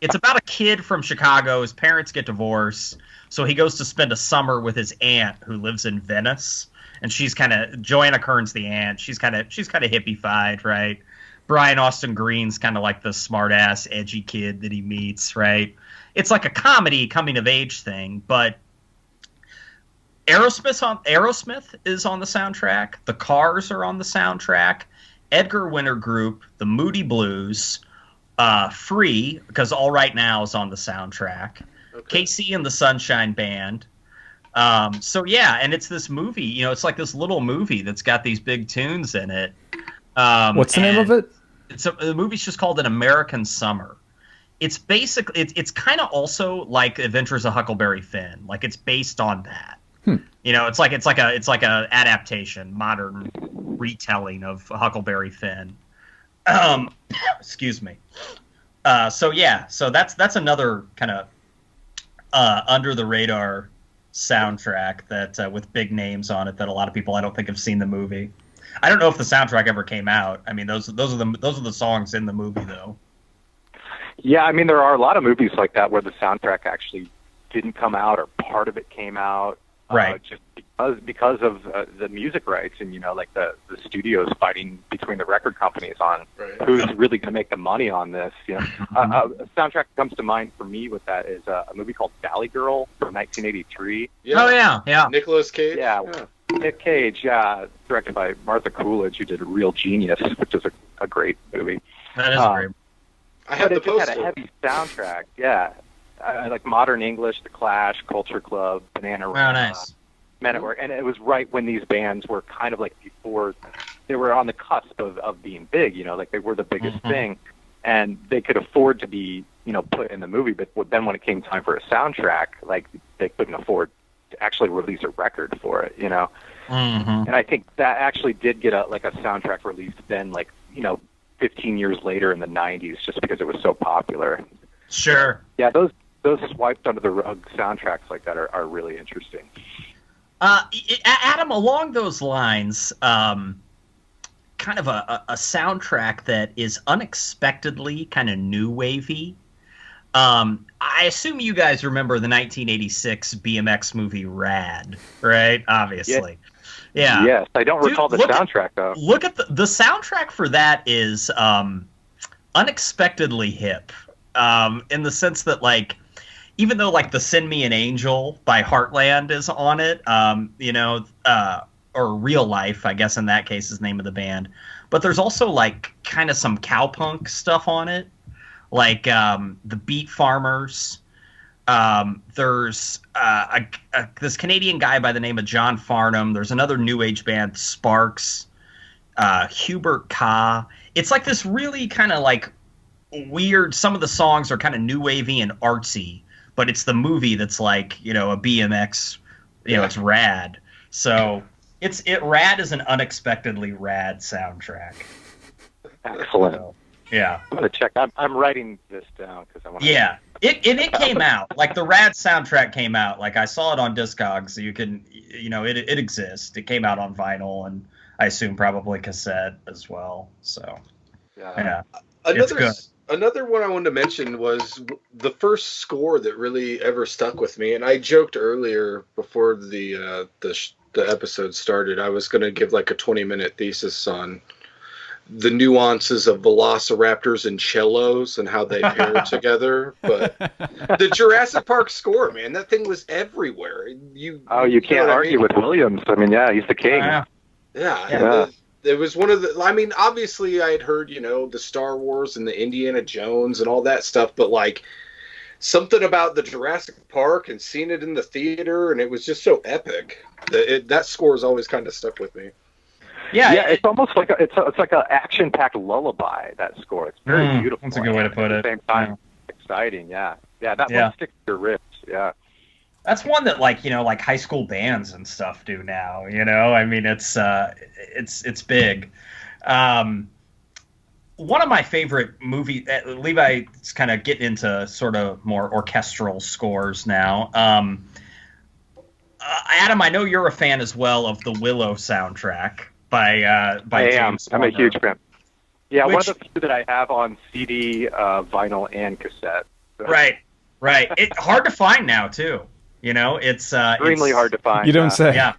Speaker 1: It's about a kid from Chicago. His parents get divorced, so he goes to spend a summer with his aunt who lives in Venice, and she's kind of Joanna Kern's the aunt. She's kind of hippie-fied, right? Brian Austin Green's kind of like the smart-ass, edgy kid that he meets, right? It's like a comedy coming-of-age thing, but Aerosmith is on the soundtrack. The Cars are on the soundtrack. Edgar Winter Group, the Moody Blues, Free, because All Right Now is on the soundtrack. Okay. KC and the Sunshine Band. So yeah, and it's this movie. You know, it's like this little movie that's got these big tunes in it.
Speaker 2: What's the name of it?
Speaker 1: The movie's just called An American Summer. It's basically it's kind of also like Adventures of Huckleberry Finn. Like it's based on that. You know, it's like a adaptation, modern retelling of Huckleberry Finn. Excuse me. So that's another kind of under the radar soundtrack that with big names on it that a lot of people I don't think have seen the movie. I don't know if the soundtrack ever came out. I mean, those are the songs in the movie though.
Speaker 3: Yeah, I mean there are a lot of movies like that where the soundtrack actually didn't come out or part of it came out.
Speaker 1: Right.
Speaker 3: Just because of the music rights and, you know, like the studios fighting between the record companies on who's really going to make the money on this. You know, a soundtrack that comes to mind for me with that is a movie called Valley Girl from 1983.
Speaker 1: Yeah. Oh, yeah.
Speaker 4: Nicolas Cage?
Speaker 3: Yeah. Nick Cage, directed by Martha Coolidge, who did A Real Genius, which is a great movie.
Speaker 1: That is great.
Speaker 4: I have the poster.
Speaker 3: It just had a heavy soundtrack, yeah. Like Modern English, The Clash, Culture Club, Banana
Speaker 1: Rama, nice.
Speaker 3: Men at Work, and it was right when these bands were kind of like before they were on the cusp of being big. You know, like they were the biggest thing, and they could afford to be, you know, put in the movie. But then when it came time for a soundtrack, like they couldn't afford to actually release a record for it. You know, and I think that actually did get a soundtrack release then, like, you know, 15 years later in the 90s, just because it was so popular.
Speaker 1: Sure.
Speaker 3: Yeah, those swiped under the rug soundtracks like that are really interesting.
Speaker 1: Adam, along those lines, kind of a soundtrack that is unexpectedly kind of new wavy. I assume you guys remember the 1986 BMX movie Rad, right? Obviously. Yeah.
Speaker 3: Yes, I don't recall the soundtrack though.
Speaker 1: Look at the soundtrack for that is unexpectedly hip, in the sense that, like, even though like the Send Me an Angel by Heartland is on it, you know, or Real Life, I guess in that case is the name of the band, but there's also like kind of some cowpunk stuff on it, like the Beat Farmers. There's this Canadian guy by the name of John Farnham. There's another new age band, Sparks, Hubert Ka. It's like this really kind of like weird. Some of the songs are kind of new wavy and artsy, but it's the movie that's like, you know, a BMX, you know, it's rad. So Rad is an unexpectedly rad soundtrack.
Speaker 3: Excellent.
Speaker 1: So, yeah.
Speaker 3: I'm gonna check. I'm writing this down because I want to.
Speaker 1: Yeah. It came out, like the Rad soundtrack came out. Like I saw it on Discogs, so you can, you know, it exists. It came out on vinyl and I assume probably cassette as well. So yeah. It's good.
Speaker 4: Another one I wanted to mention was the first score that really ever stuck with me, and I joked earlier before the episode started I was going to give like a 20-minute thesis on the nuances of velociraptors and cellos and how they pair together. But the Jurassic Park score, man, that thing was everywhere. You
Speaker 3: can't argue with Williams. I mean, yeah, he's the king.
Speaker 4: Yeah. It was one of the, I mean, obviously I had heard, you know, the Star Wars and the Indiana Jones and all that stuff, but like something about the Jurassic Park and seeing it in the theater, and it was just so epic. That score has always kind of stuck with me.
Speaker 3: Yeah, it's almost like it's like an action-packed lullaby, that score. It's very beautiful.
Speaker 1: That's a good way to put it.
Speaker 3: At the same time, exciting, yeah. Yeah, that one sticks to your ribs, yeah.
Speaker 1: That's one that, like, you know, like high school bands and stuff do now, you know? I mean, it's big. One of my favorite movie, Levi's kind of getting into sort of more orchestral scores now. Adam, I know you're a fan as well of the Willow soundtrack by James Horner.
Speaker 3: I'm a huge fan. Yeah, one of the few that I have on CD, vinyl, and cassette. So.
Speaker 1: Right. It's hard to find now too. You know, it's
Speaker 3: extremely hard to find.
Speaker 2: You don't say.
Speaker 1: Yeah.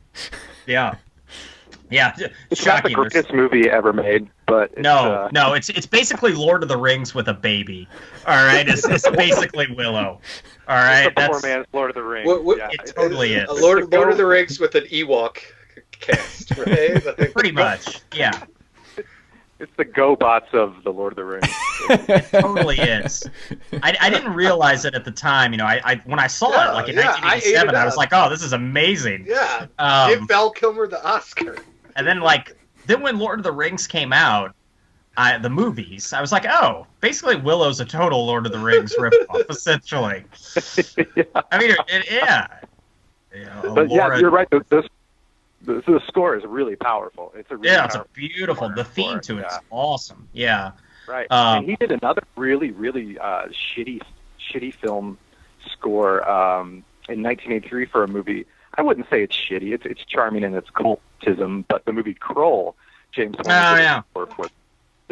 Speaker 3: It's shocking. Not the greatest movie ever made, but it's,
Speaker 1: it's basically Lord of the Rings with a baby. All right, it's basically Willow. All right,
Speaker 3: it's a poor man's Lord of the Rings.
Speaker 1: It totally is.
Speaker 4: Lord of the Rings with an Ewok cast, right?
Speaker 1: Pretty much, yeah.
Speaker 3: It's the GoBots of the Lord of the Rings.
Speaker 1: It totally is. I didn't realize it at the time. You know, I when I saw it like in 1987, I was like, oh, this is amazing.
Speaker 4: Yeah. Give Val Kilmer the Oscar.
Speaker 1: And then when Lord of the Rings came out, the movies, I was like, oh, basically Willow's a total Lord of the Rings ripoff, essentially.
Speaker 3: Yeah.
Speaker 1: I mean,
Speaker 3: but Laura, you're right. The score is really powerful. It's a really
Speaker 1: it's a beautiful. The theme to it's awesome. Yeah.
Speaker 3: Right. And he did another really, really shitty film score in 1983 for a movie. I wouldn't say it's shitty. It's charming in its cultism, but the movie Kroll, James Horner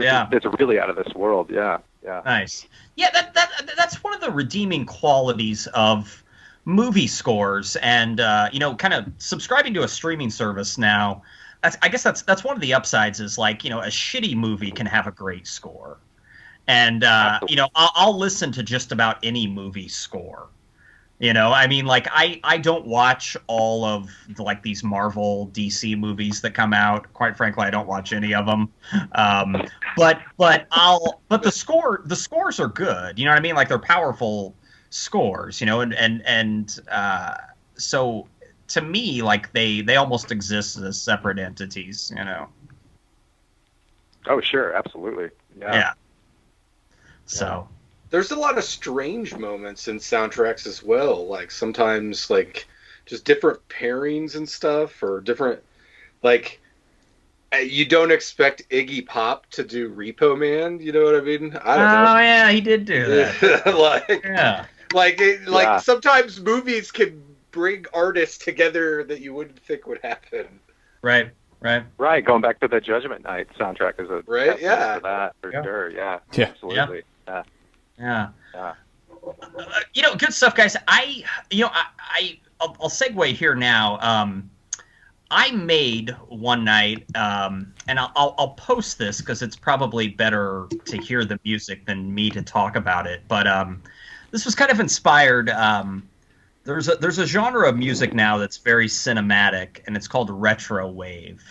Speaker 3: it's really out of this world. Yeah.
Speaker 1: Nice. Yeah, that's one of the redeeming qualities of movie scores, and kind of subscribing to a streaming service now. I guess that's one of the upsides is a shitty movie can have a great score, and I'll listen to just about any movie score. I mean, I don't watch all of these Marvel, DC movies that come out. Quite frankly, I don't watch any of them. But the scores are good. You know what I mean? They're powerful scores. So to me, they almost exist as separate entities.
Speaker 3: Oh, sure, absolutely. Yeah.
Speaker 1: So.
Speaker 4: There's a lot of strange moments in soundtracks as well. Sometimes just different pairings and stuff, or different you don't expect Iggy Pop to do Repo Man. You know what I mean? I don't know.
Speaker 1: Oh yeah, he did do that.
Speaker 4: Sometimes movies can bring artists together that you wouldn't think would happen.
Speaker 1: Right.
Speaker 3: Going back to the Judgment Night soundtrack is a for that for sure. Yeah. Absolutely.
Speaker 1: Yeah. Good stuff, guys. I'll segue here now. I made one night, and I'll post this because it's probably better to hear the music than me to talk about it. But this was kind of inspired. There's a genre of music now that's very cinematic, and it's called retro wave.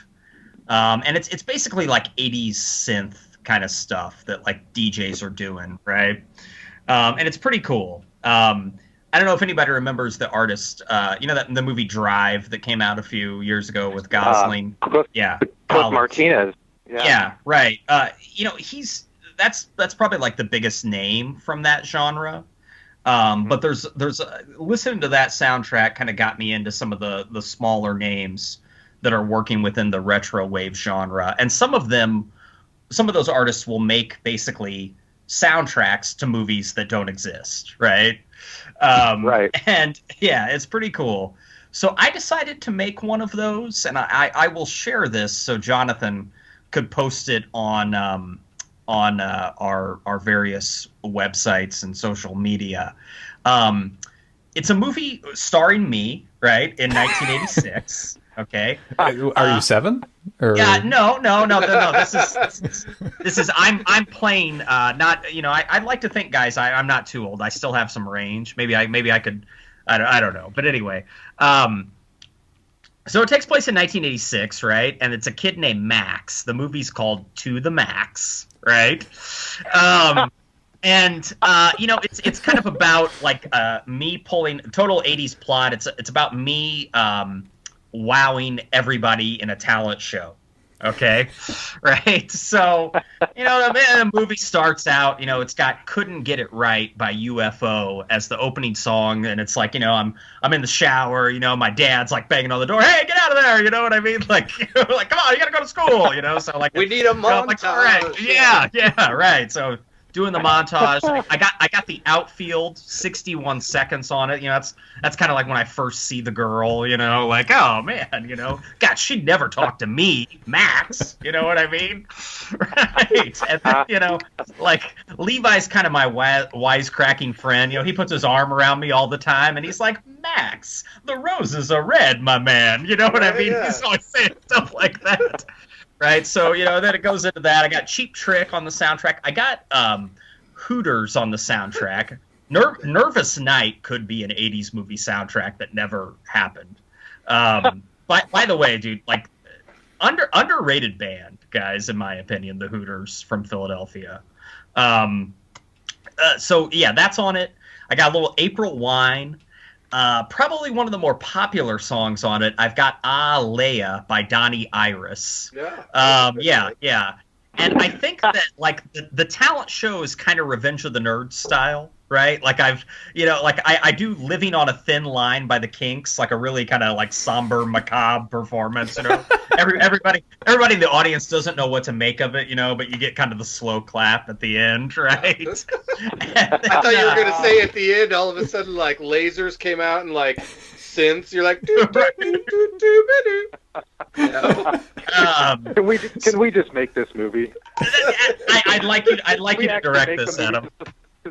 Speaker 1: And it's basically 80s synth kind of stuff that DJs are doing, right? And it's pretty cool. I don't know if anybody remembers the artist, that the movie Drive that came out a few years ago with Gosling.
Speaker 3: Cliff Martinez.
Speaker 1: Yeah, right. That's probably the biggest name from that genre. But there's listening to that soundtrack kind of got me into some of the smaller names that are working within the retro wave genre, and some of those artists will make basically soundtracks to movies that don't exist, right?
Speaker 3: Right.
Speaker 1: And yeah, it's pretty cool. So I decided to make one of those, and I will share this so Jonathan could post it on our various websites and social media. It's a movie starring me, right, in 1986. Okay.
Speaker 2: Are you 7? Or...
Speaker 1: Yeah, no. This is I'm playing. Not I'd like to think, guys, I'm not too old. I still have some range. Maybe I could. I don't know. But anyway, so it takes place in 1986, right? And it's a kid named Max. The movie's called To the Max, right? And it's kind of about me pulling total 80s plot. It's about me wowing everybody in a talent show. Okay, right. So the movie starts out. It's got "Couldn't Get It Right" by UFO as the opening song, and it's I'm in the shower. My dad's banging on the door. Hey, get out of there! You know what I mean? Come on, you gotta go to school. So
Speaker 4: we need a montage.
Speaker 1: All right, yeah, right. So doing the montage. I got the outfield, 61 seconds on it. You know, that's kind of like when I first see the girl. You know, like, oh man, you know, God, she'd never talk to me, Max. You know what I mean? Right? And then, you know, like Levi's kind of my wisecracking friend. You know, he puts his arm around me all the time, and he's like, Max, the roses are red, my man. You know what I mean? Yeah. He's always saying stuff like that. Right, so, you know, then it goes into that. I got Cheap Trick on the soundtrack. I got Hooters on the soundtrack. Nervous Night could be an 80s movie soundtrack that never happened. By the way, dude, like, underrated band, guys, in my opinion, the Hooters from Philadelphia. So, yeah, that's on it. I got a little April Wine. Probably one of the more popular songs on it. I've got Ah Leia by Donnie Iris. Yeah. And I think that like the talent show is kind of Revenge of the Nerds style, right? Like I do Living on a Thin Line by the Kinks, like a really kind of like somber, macabre performance. You know, everybody in the audience doesn't know what to make of it, you know, but you get kind of the slow clap at the end, right?
Speaker 4: I thought you were going to say at the end, all of a sudden, like lasers came out and like synths. You're like, doo, doo, doo, doo, doo, doo.
Speaker 3: Can we just make this movie?
Speaker 1: I'd like you to direct this, Adam.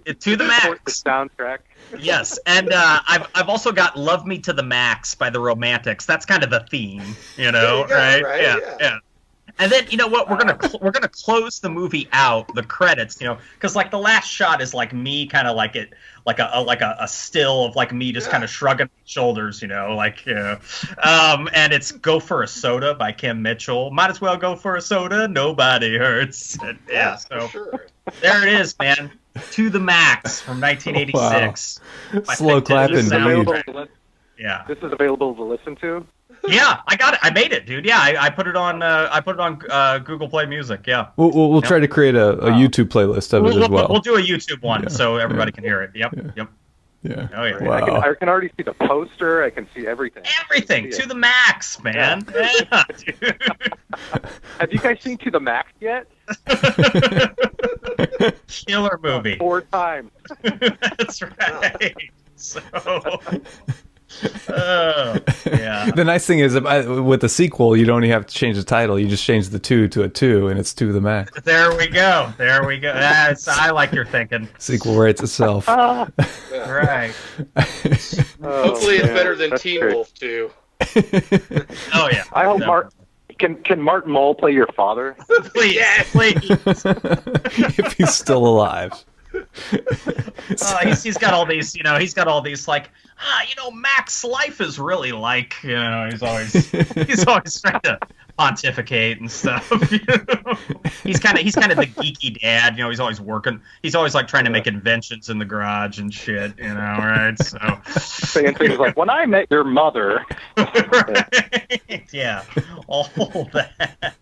Speaker 1: To the max.
Speaker 3: The soundtrack.
Speaker 1: Yes, and I've also got "Love Me to the Max" by the Romantics. That's kind of the theme, you know, right? Yeah. And then, you know what, we're gonna close the movie out, the credits, you know, because like the last shot is like me kind of like it, like a still of like me just kind of shrugging my shoulders, you know, like, you know, and it's "Go for a Soda" by Kim Mitchell. Might as well go for a soda, nobody hurts. And, so
Speaker 4: sure.
Speaker 1: There it is, man. To the Max from 1986.
Speaker 2: Wow. Slow clap indeed.
Speaker 1: Yeah.
Speaker 3: This is available to listen to.
Speaker 1: Yeah, I got it. I made it, dude. Yeah, I put it on. Google Play Music. Yeah.
Speaker 2: We'll try to create a YouTube playlist of it as well.
Speaker 1: We'll do a YouTube one so everybody can hear it. Yep.
Speaker 2: Yeah.
Speaker 1: Oh yeah.
Speaker 2: Wow.
Speaker 3: I can already see the poster. I can see everything.
Speaker 1: Everything to the max, man. Yeah, dude.
Speaker 3: Have you guys seen To the Max yet?
Speaker 1: Killer movie.
Speaker 3: 4 times.
Speaker 1: That's right. So. Yeah.
Speaker 2: The nice thing is with the sequel, you don't even have to change the title. You just change the 2 to a 2, and it's To the Max.
Speaker 1: There we go. I like your thinking.
Speaker 2: Sequel writes itself.
Speaker 1: Right.
Speaker 4: Hopefully, it's better than Teen Wolf 2.
Speaker 1: Oh yeah.
Speaker 3: I hope Can Martin Mull play your father?
Speaker 1: Please, please.
Speaker 2: If he's still alive.
Speaker 1: He's got all these, you know, like, you know, Mac's life is really like, you know, he's always trying to pontificate and stuff. You know? He's kind of the geeky dad, you know, he's always working. He's always like trying to make inventions in the garage and shit, you know, right? So
Speaker 3: saying things like, "When I met your mother."
Speaker 1: Right? Yeah. All that.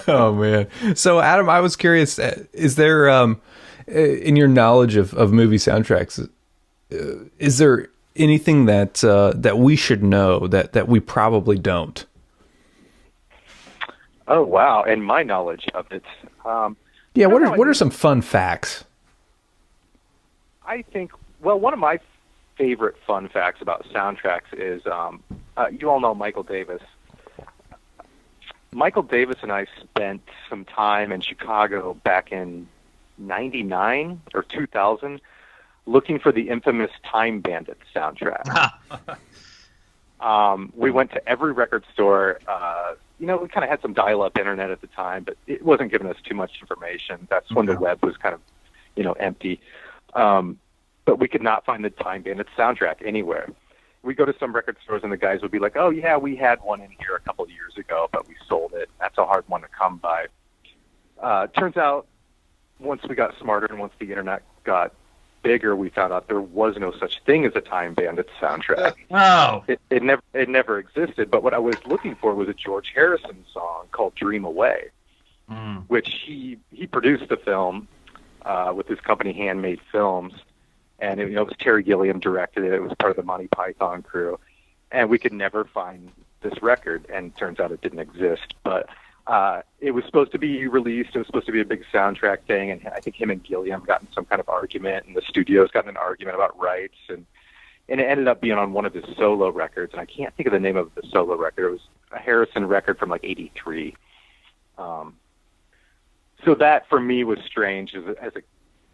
Speaker 2: Oh man. So Adam, I was curious, is there in your knowledge of movie soundtracks, is there anything that we should know that we probably don't?
Speaker 3: Oh wow, and my knowledge of it.
Speaker 2: What are some fun facts?
Speaker 3: I think, well, one of my favorite fun facts about soundtracks is you all know Michael Davis. Michael Davis and I spent some time in Chicago back in 99 or 2000 looking for the infamous Time Bandits soundtrack. We went to every record store. You know, we kind of had some dial-up internet at the time, but it wasn't giving us too much information. That's when the web was kind of, you know, empty. But we could not find the Time Bandits soundtrack anywhere. We go to some record stores and the guys would be like, "Oh yeah, we had one in here a couple of years ago, but we sold it. That's a hard one to come by." Turns out, once we got smarter and once the internet got bigger, we found out there was no such thing as a Time Bandits soundtrack.
Speaker 1: Oh,
Speaker 3: it never existed. But what I was looking for was a George Harrison song called "Dream Away," which he produced the film with his company Handmade Films. And it was Terry Gilliam directed it. It was part of the Monty Python crew. And we could never find this record. And it turns out it didn't exist. But It was supposed to be released. It was supposed to be a big soundtrack thing, and I think him and Gilliam got in some kind of argument, and the studios got in an argument about rights, and it ended up being on one of his solo records, and I can't think of the name of the solo record. It was a Harrison record from like '83. So that for me was strange. As a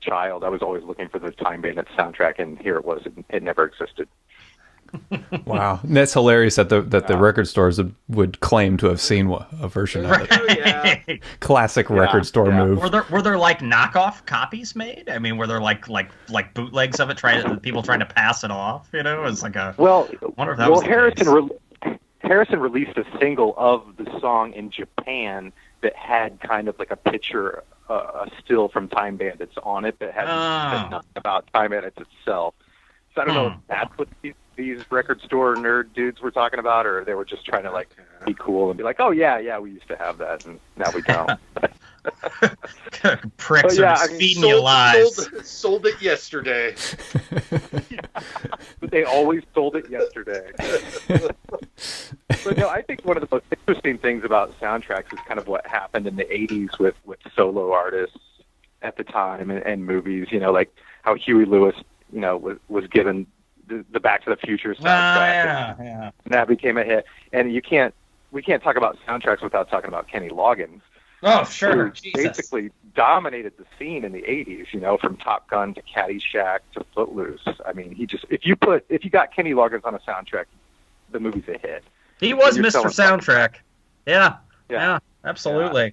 Speaker 3: child, I was always looking for the Time Bandits soundtrack, and here it was. It never existed.
Speaker 2: Wow, and that's hilarious that the record stores would claim to have seen a version of it.
Speaker 1: Yeah.
Speaker 2: Classic record store move.
Speaker 1: Were there like knockoff copies made? I mean, were there like bootlegs of it? People trying to pass it off? You know, it's like a.
Speaker 3: Well,
Speaker 1: I wonder if that was
Speaker 3: Harrison released a single of the song in Japan that had kind of like a picture, a still from Time Bandits on it that had said nothing about Time Bandits itself. So I don't know if that's what these record store nerd dudes were talking about, or they were just trying to like be cool and be like, "Oh yeah, we used to have that, and now we don't."
Speaker 1: Pricks are just feeding you lies.
Speaker 4: Sold it yesterday.
Speaker 3: But they always sold it yesterday. But no, I think one of the most interesting things about soundtracks is kind of what happened in the '80s with solo artists at the time and movies. You know, like how Huey Lewis, you know, was given the Back to the Future soundtrack. And that became a hit. And we can't talk about soundtracks without talking about Kenny Loggins.
Speaker 1: Oh, sure.
Speaker 3: Who basically dominated the scene in the '80s, you know, from Top Gun to Caddyshack to Footloose. I mean, if you got Kenny Loggins on a soundtrack, the movie's a hit.
Speaker 1: He was Mr. Soundtrack. Yeah, absolutely.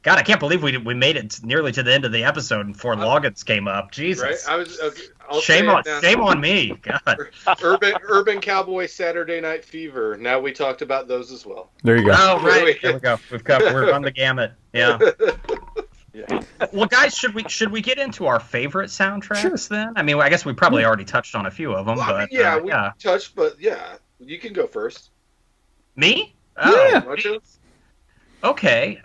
Speaker 1: God, I can't believe we made it nearly to the end of the episode before Loggins came up. Jesus.
Speaker 4: Right?
Speaker 1: Shame on me. God.
Speaker 4: Urban Cowboy Saturday Night Fever. Now we talked about those as well.
Speaker 2: There you go.
Speaker 1: Oh, right. There we go. We're on the gamut. Yeah. Well, guys, should we get into our favorite soundtracks then? I mean, I guess we probably already touched on a few of them.
Speaker 4: Well,
Speaker 1: but
Speaker 4: we touched, but yeah, you can go first.
Speaker 1: Me?
Speaker 2: Yeah.
Speaker 1: Okay.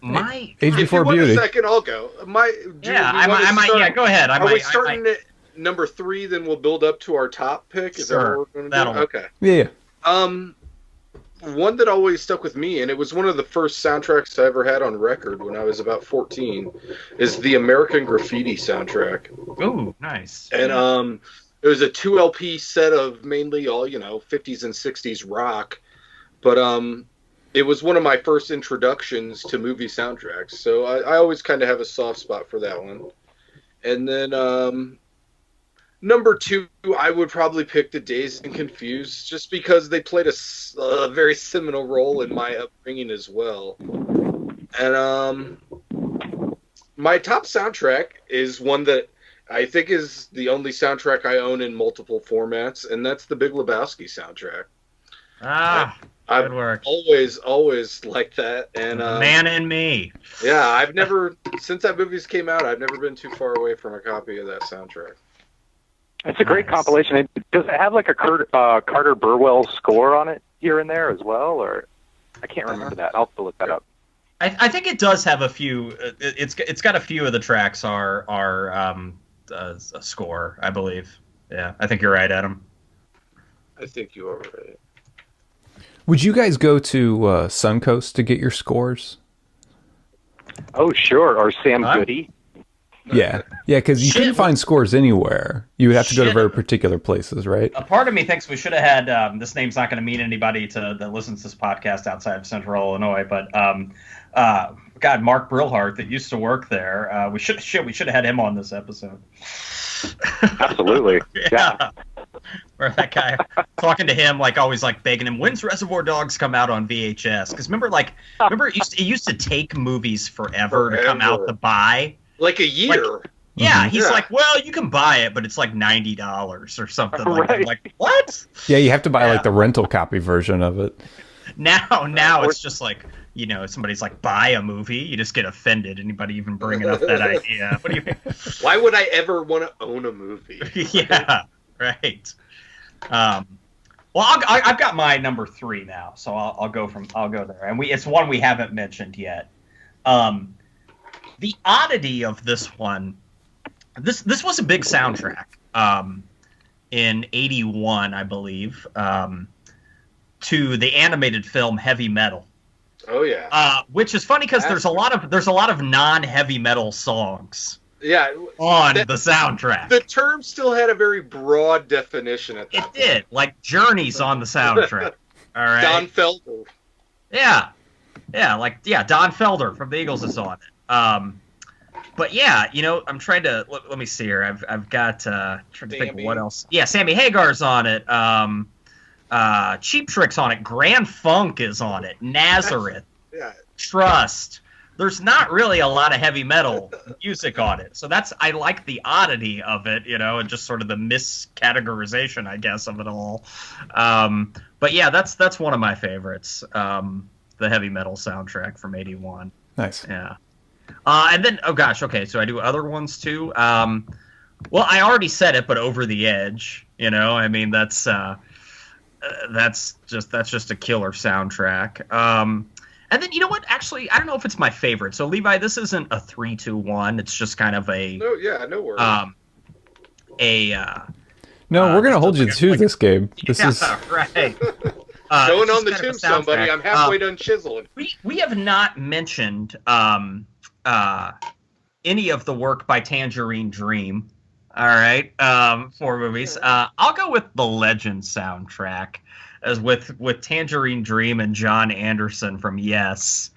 Speaker 1: My
Speaker 2: Age Before Beauty.
Speaker 4: A second, I'll go.
Speaker 1: I might. Yeah, go ahead.
Speaker 4: Are we starting at number 3? Then we'll build up to our top pick. Is that what we're going to do? Okay.
Speaker 2: Yeah.
Speaker 4: One that always stuck with me, and it was one of the first soundtracks I ever had on record when I was about 14, is the American Graffiti soundtrack.
Speaker 1: Ooh, nice.
Speaker 4: And it was a 2 LP set of mainly all 50s and 60s rock, but it was one of my first introductions to movie soundtracks, so I always kind of have a soft spot for that one. And then number 2, I would probably pick the Dazed and Confused, just because they played a very seminal role in my upbringing as well. And my top soundtrack is one that I think is the only soundtrack I own in multiple formats, and that's the Big Lebowski soundtrack. Good work. Always liked that, and
Speaker 1: Man in Me.
Speaker 4: Yeah, I've never, since that movie's came out, I've never been too far away from a copy of that soundtrack.
Speaker 3: It's a great compilation. Does it have like a Carter Burwell score on it here and there as well, or I can't remember that. I'll have to look that up.
Speaker 1: I think it does have a few. It's got a few of the tracks are a score, I believe. Yeah, I think you're right, Adam.
Speaker 4: I think you are right.
Speaker 2: Would you guys go to Suncoast to get your scores?
Speaker 3: Oh, sure. Or Sam Goody.
Speaker 2: Yeah, because you couldn't find scores anywhere. You would have to go to very particular places, right?
Speaker 1: A part of me thinks we should have had, this name's not going to mean anybody that listens to this podcast outside of Central Illinois, but God, Mark Brillhart that used to work there, we should have had him on this episode.
Speaker 3: Absolutely. Yeah.
Speaker 1: Where that guy talking to him, like always, like begging him, when's Reservoir Dogs come out on VHS? Because remember it used to take movies forever to come out to buy.
Speaker 4: Like a year.
Speaker 1: He's like, well, you can buy it, but it's like $90 or something like that. I'm like, what?
Speaker 2: Yeah, you have to buy like the rental copy version of it.
Speaker 1: Now it's just like, somebody's like, buy a movie, you just get offended. Anybody even bringing up that idea? What do you mean?
Speaker 4: Why would I ever want to own a movie?
Speaker 1: Yeah, right. Well, I've got my number 3 now, so I'll go there, and it's one we haven't mentioned yet. The oddity of this one, this was a big soundtrack in '81, I believe, to the animated film Heavy Metal.
Speaker 4: Oh yeah.
Speaker 1: Which is funny because there's a lot of non-heavy metal songs.
Speaker 4: Yeah,
Speaker 1: on the soundtrack.
Speaker 4: The term still had a very broad definition at that point.
Speaker 1: It did, like Journey's on the soundtrack. All right.
Speaker 4: Don Felder.
Speaker 1: Yeah, Don Felder from the Eagles is on it. But yeah, I'm trying to let me see here. I've got trying to think of what else. Yeah, Sammy Hagar's on it. Cheap Trick's on it. Grand Funk is on it. Nazareth.
Speaker 4: Yeah.
Speaker 1: Trust. There's not really a lot of heavy metal music on it. So I like the oddity of it, and just sort of the miscategorization, I guess, of it all. But yeah, that's one of my favorites. The heavy metal soundtrack from '81.
Speaker 2: Nice.
Speaker 1: Yeah. And then, oh gosh, okay, so I do other ones too. Well, I already said it, but Over the Edge, I mean, that's just a killer soundtrack. And then, you know what? Actually, I don't know if it's my favorite. So, Levi, this isn't a 3-2-1. It's just kind of a...
Speaker 4: No, yeah, no worries.
Speaker 2: No, we're going to hold you to this game. This is...
Speaker 1: right.
Speaker 4: Going on the tombstone, buddy. I'm halfway done chiseling.
Speaker 1: We have not mentioned any of the work by Tangerine Dream. All right, 4 movies. I'll go with the Legend soundtrack, as with Tangerine Dream and John Anderson from Yes.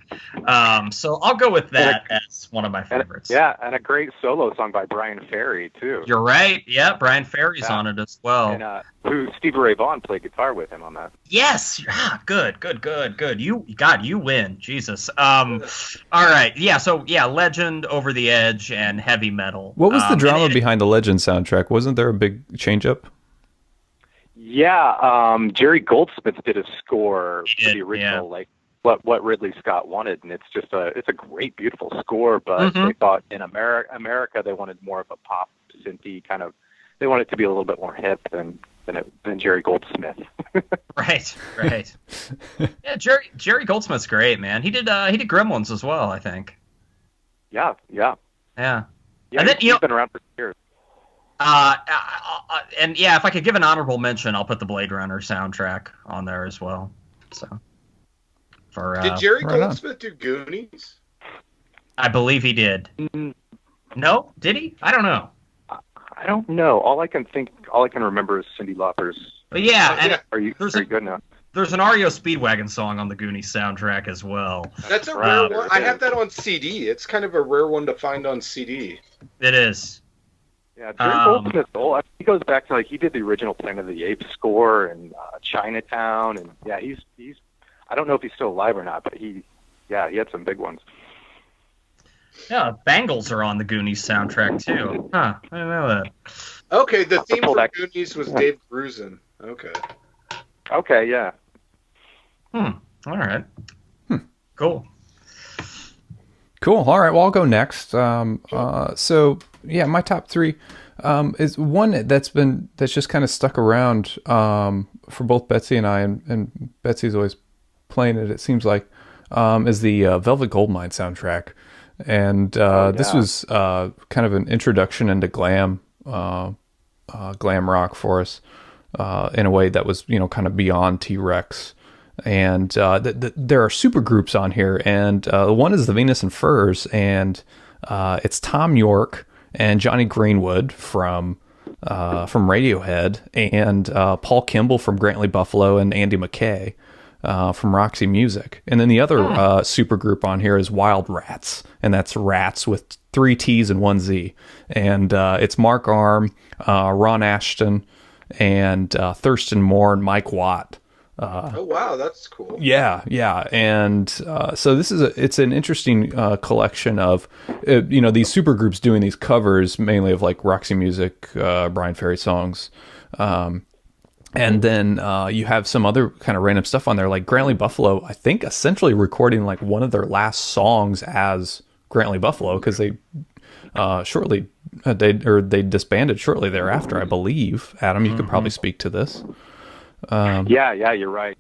Speaker 1: So I'll go with that as one of my favorites.
Speaker 3: And a great solo song by Brian Ferry too.
Speaker 1: You're right. Yeah, Brian Ferry's on it as well.
Speaker 3: And who Stevie Ray Vaughan played guitar with him on that.
Speaker 1: Yes. Good. You win. Jesus. All right. Yeah. So yeah, Legend, Over the Edge, and heavy metal.
Speaker 2: What was the drama behind the Legend soundtrack? Wasn't there a big change up?
Speaker 3: Yeah. Jerry Goldsmith did a score for the original, like what Ridley Scott wanted, and it's just it's a great, beautiful score. But they thought in America they wanted more of a pop synthy kind of. They wanted it to be a little bit more hip than Jerry Goldsmith.
Speaker 1: Right. Yeah, Jerry Goldsmith's great, man. He did Gremlins as well, I think.
Speaker 3: Yeah.
Speaker 1: And
Speaker 3: then he's been around for years.
Speaker 1: And yeah, if I could give an honorable mention, I'll put the Blade Runner soundtrack on there as well. So,
Speaker 4: did Jerry Goldsmith do Goonies?
Speaker 1: I believe he did. No, did he? I don't know.
Speaker 3: I don't know. All I can remember is Cyndi Lauper's.
Speaker 1: But yeah,
Speaker 3: are you good now?
Speaker 1: There's an REO Speedwagon song on the Goonies soundtrack as well.
Speaker 4: That's a rare one. I have that on CD. It's kind of a rare one to find on CD.
Speaker 1: It is.
Speaker 3: Yeah, Jerry Goldsmith. He goes back to he did the original Planet of the Apes score and Chinatown, and yeah, he's. I don't know if he's still alive or not, but he had some big ones.
Speaker 1: Yeah, Bangles are on the Goonies soundtrack too. Huh? I didn't know that.
Speaker 4: Okay, the theme for Goonies was Dave Grusin. Okay,
Speaker 3: yeah.
Speaker 1: All right. Cool.
Speaker 2: All right, well, I'll go next. So yeah, my top 3 is one that's just kind of stuck around for both Betsy and I, and Betsy's always playing it. It seems like is the Velvet Goldmine soundtrack, and this was kind of an introduction into glam rock for us in a way that was kind of beyond T-Rex. And there are super groups on here, and one is the Venus and Furs, and it's Tom York and Johnny Greenwood from Radiohead, and Paul Kimball from Grantley Buffalo, and Andy McKay from Roxy Music. And then the other super group on here is Wild Rats, and that's Rats with 3 T's and 1 Z. And it's Mark Arm, Ron Ashton, and Thurston Moore and Mike Watt.
Speaker 4: Oh wow, that's cool.
Speaker 2: Yeah, and so it's an interesting collection of these super groups doing these covers mainly of like Roxy Music, Brian Ferry songs, and then you have some other kind of random stuff on there, like Grantley Buffalo, I think essentially recording like one of their last songs as Grantley Buffalo, because they they disbanded shortly thereafter, I believe. Adam, you could probably speak to this.
Speaker 3: Yeah, you're right.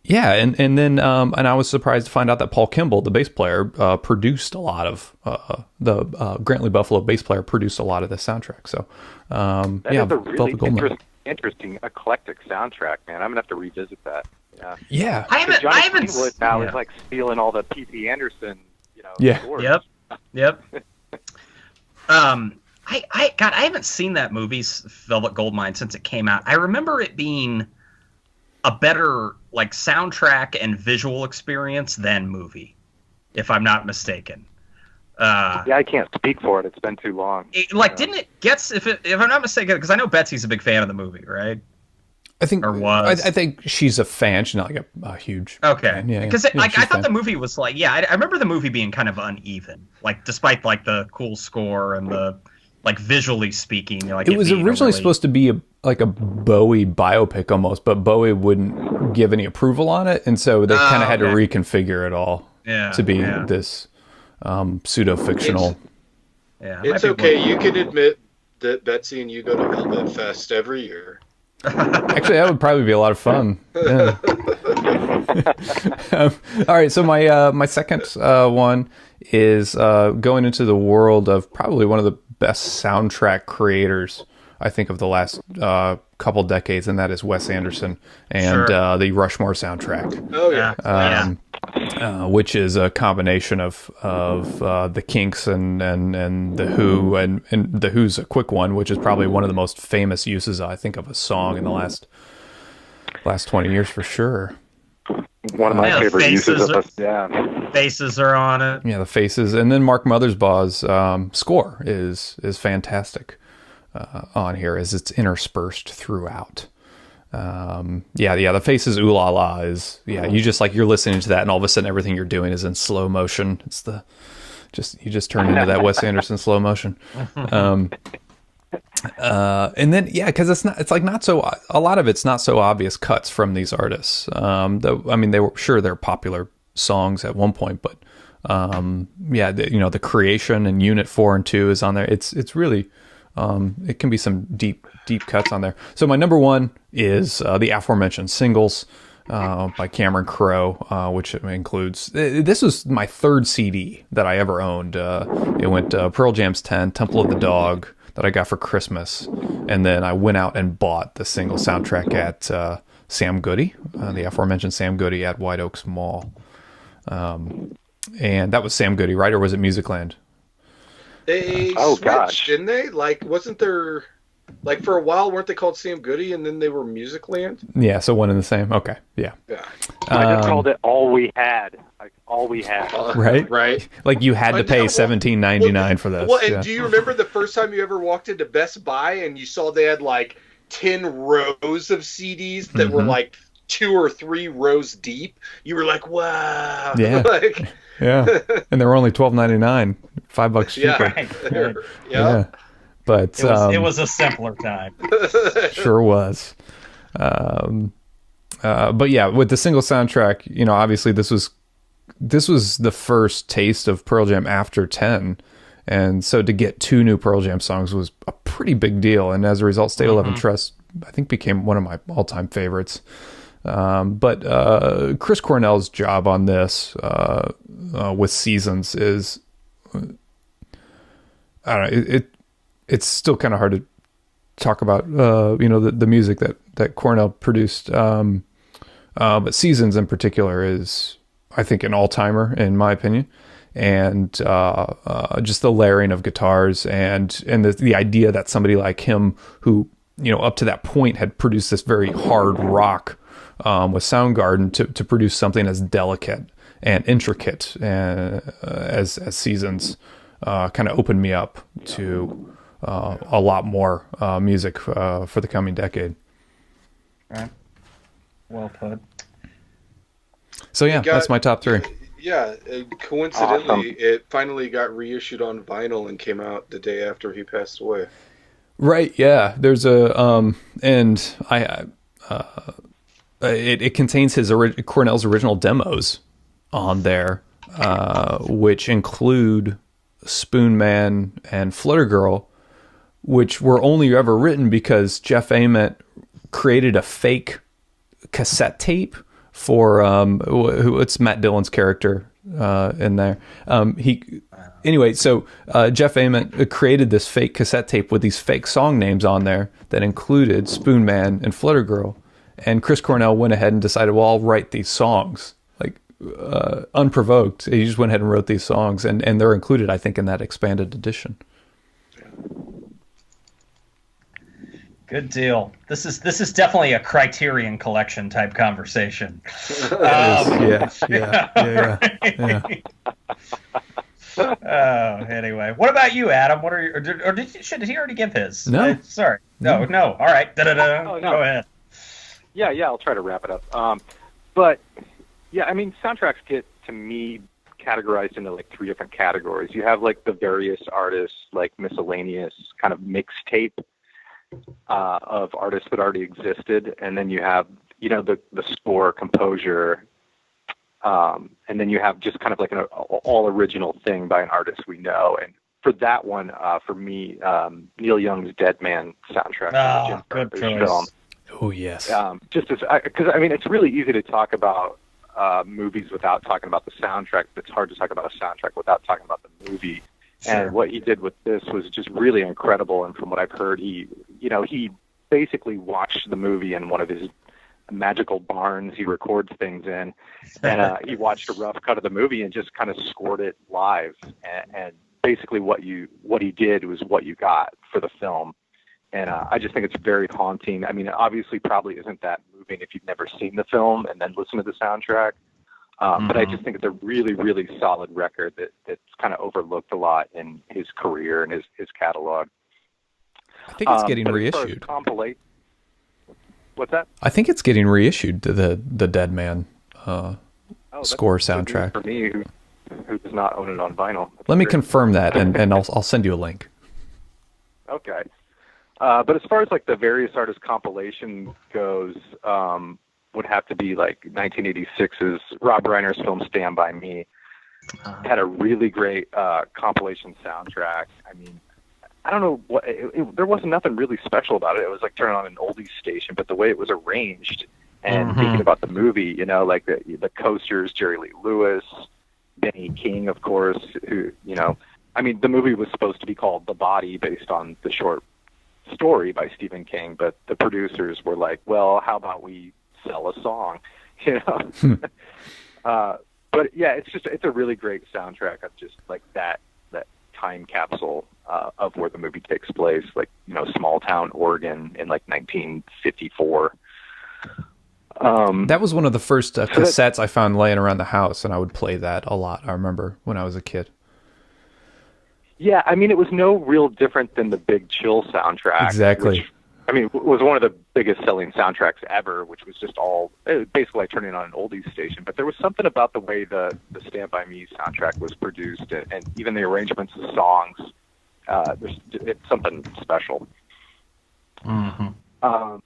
Speaker 2: Yeah, and then and I was surprised to find out that Paul Kimball, the bass player, produced a lot of the Grantley Buffalo bass player produced a lot of the soundtrack. So
Speaker 3: that is a really interesting, eclectic soundtrack, man. I'm gonna have to revisit that.
Speaker 2: Yeah.
Speaker 1: I haven't.
Speaker 3: Greenwood now is like stealing all the P.T. Anderson,
Speaker 2: Yeah.
Speaker 3: scores.
Speaker 1: Yep. I haven't seen that movie, Velvet Goldmine, since it came out. I remember it being a better like soundtrack and visual experience than movie, if I'm not mistaken.
Speaker 3: I can't speak for it. It's been too long.
Speaker 1: Didn't it get if I'm not mistaken? Because I know Betsy's a big fan of the movie, right?
Speaker 2: I think,
Speaker 1: or was.
Speaker 2: I think she's a fan. She's not like a huge fan. Yeah,
Speaker 1: because
Speaker 2: I
Speaker 1: thought the movie was like, I remember the movie being kind of uneven, like despite like the cool score and the like visually speaking, like
Speaker 2: it was originally supposed to be like a Bowie biopic almost, but Bowie wouldn't give any approval on it, and so they kind of had to reconfigure it all to be this pseudo-fictional.
Speaker 4: It's okay. You can admit that Betsy and you go to Velvet Fest every year.
Speaker 2: Actually, that would probably be a lot of fun. Yeah. All right, so my second one is going into the world of probably one of the best soundtrack creators, I think, of the last couple decades, and that is Wes Anderson and the Rushmore soundtrack.
Speaker 4: Oh yeah.
Speaker 2: Which is a combination of the Kinks and the Who, and the Who's a quick one, which is probably one of the most famous uses, I think, of a song in the last 20 years for sure.
Speaker 3: One of my favorite uses of
Speaker 1: Faces are on it.
Speaker 2: Yeah, the Faces, and then Mark Mothersbaugh's score is fantastic on here, as it's interspersed throughout. The Faces Ooh La La is you just like, you're listening to that and all of a sudden everything you're doing is in slow motion. It's you just turn into that Wes Anderson slow motion. And then because it's like not so, a lot of it's not so obvious cuts from these artists. They're popular songs at one point, but the Creation and Unit 4 and 2 is on there. It's really it can be some deep cuts on there. So my number one is the aforementioned Singles by Cameron Crowe, which includes, this was my third CD that I ever owned. It went Pearl Jam's 10, Temple of the Dog, that I got for Christmas, and then I went out and bought the single soundtrack at Sam Goody, the aforementioned Sam Goody at White Oaks Mall. And that was Sam Goody, right? Or was it Musicland?
Speaker 4: They switched, didn't they? Like, wasn't there, like, for a while, weren't they called Sam Goody, and then they were Musicland?
Speaker 2: Yeah, so one and the same. Okay, yeah.
Speaker 3: I just called it All We Had. Like, All We Had.
Speaker 2: Right. Like, you had to pay $17.99 for this.
Speaker 4: Well, and do you remember the first time you ever walked into Best Buy and you saw they had, like, 10 rows of CDs that were, like, 2 or 3 rows deep? You were like, wow.
Speaker 2: Yeah. Yeah, and they were only $12.99, $5 cheaper.
Speaker 1: Right.
Speaker 2: Yeah, but
Speaker 1: it was a simpler time.
Speaker 2: Sure was. But yeah, with the single soundtrack, obviously this was the first taste of Pearl Jam after 10, and so to get 2 new Pearl Jam songs was a pretty big deal. And as a result, State 11 Trust, I think, became one of my all-time favorites. But Chris Cornell's job on this with Seasons is, I don't know, it's still kind of hard to talk about, the music that Cornell produced. But Seasons in particular is, I think, an all-timer in my opinion. And just the layering of guitars and the idea that somebody like him, who, up to that point had produced this very hard rock with Soundgarden, to produce something as delicate and intricate as Seasons kind of opened me up to a lot more music for the coming decade.
Speaker 1: Right. Well put.
Speaker 2: So that's my top 3.
Speaker 4: Yeah, coincidentally, it finally got reissued on vinyl and came out the day after he passed away.
Speaker 2: Right. Yeah. There's a and it contains Cornell's original demos on there, which include Spoon Man and Flutter Girl, which were only ever written because Jeff Ament created a fake cassette tape for it's Matt Dillon's character in there. So Jeff Ament created this fake cassette tape with these fake song names on there that included Spoon Man and Flutter Girl. And Chris Cornell went ahead and decided, well, I'll write these songs, like unprovoked. He just went ahead and wrote these songs, and they're included, I think, in that expanded edition.
Speaker 1: Good deal. This is definitely a Criterion Collection type conversation.
Speaker 2: Yeah.
Speaker 1: Anyway, what about you, Adam? What are your, or did he already give his?
Speaker 2: No.
Speaker 1: Sorry. No. All right. Da-da-da.
Speaker 3: Oh, no.
Speaker 1: Go ahead.
Speaker 3: Yeah, I'll try to wrap it up. But yeah, I mean, soundtracks get, to me, categorized into like 3 different categories. You have like the various artists, like miscellaneous kind of mixtape of artists that already existed, and then you have, you know, the score, composure, and then you have just kind of like an all original thing by an artist we know. And for that one, for me, Neil Young's Dead Man soundtrack.
Speaker 1: Oh, good choice.
Speaker 3: Film.
Speaker 2: Oh yes.
Speaker 3: Just as, because I mean, it's really easy to talk about movies without talking about the soundtrack. It's hard to talk about a soundtrack without talking about the movie. Sure. And what he did with this was just really incredible. And from what I've heard, he basically watched the movie in one of his magical barns he records things in, and he watched a rough cut of the movie and just kind of scored it live. And basically, what he did was what you got for the film. And I just think it's very haunting. I mean, it obviously probably isn't that moving if you've never seen the film and then listen to the soundtrack. But I just think it's a really, really solid record that's kind of overlooked a lot in his career and his catalog.
Speaker 2: I think it's getting reissued.
Speaker 3: What's that?
Speaker 2: I think it's getting reissued to the Dead Man score soundtrack.
Speaker 3: For me, who does not own it on vinyl.
Speaker 2: Let me confirm that, and I'll send you a link.
Speaker 3: Okay. But as far as like the various artists compilation goes, would have to be like 1986's Rob Reiner's film Stand By Me. Had a really great compilation soundtrack. I mean, I don't know what there wasn't nothing really special about it. It was like turning on an oldies station, but the way it was arranged and thinking about the movie, you know, like the coasters, Jerry Lee Lewis, Benny King, of course, who, you know, I mean, the movie was supposed to be called The Body based on the short story by Stephen King, but the producers were like, well, how about we sell a song, you know? But yeah, it's a really great soundtrack of just like that time capsule of where the movie takes place, like, you know, small town Oregon in like 1954.
Speaker 2: That was one of the first cassettes I found laying around the house, and I would play that a lot. I remember when I was a kid.
Speaker 3: Yeah, I mean, it was no real different than the Big Chill soundtrack.
Speaker 2: Exactly.
Speaker 3: Which, I mean, was one of the biggest selling soundtracks ever, which was just all basically like turning on an oldies station. But there was something about the way the Stand By Me soundtrack was produced, and even the arrangements of songs. It's something special. But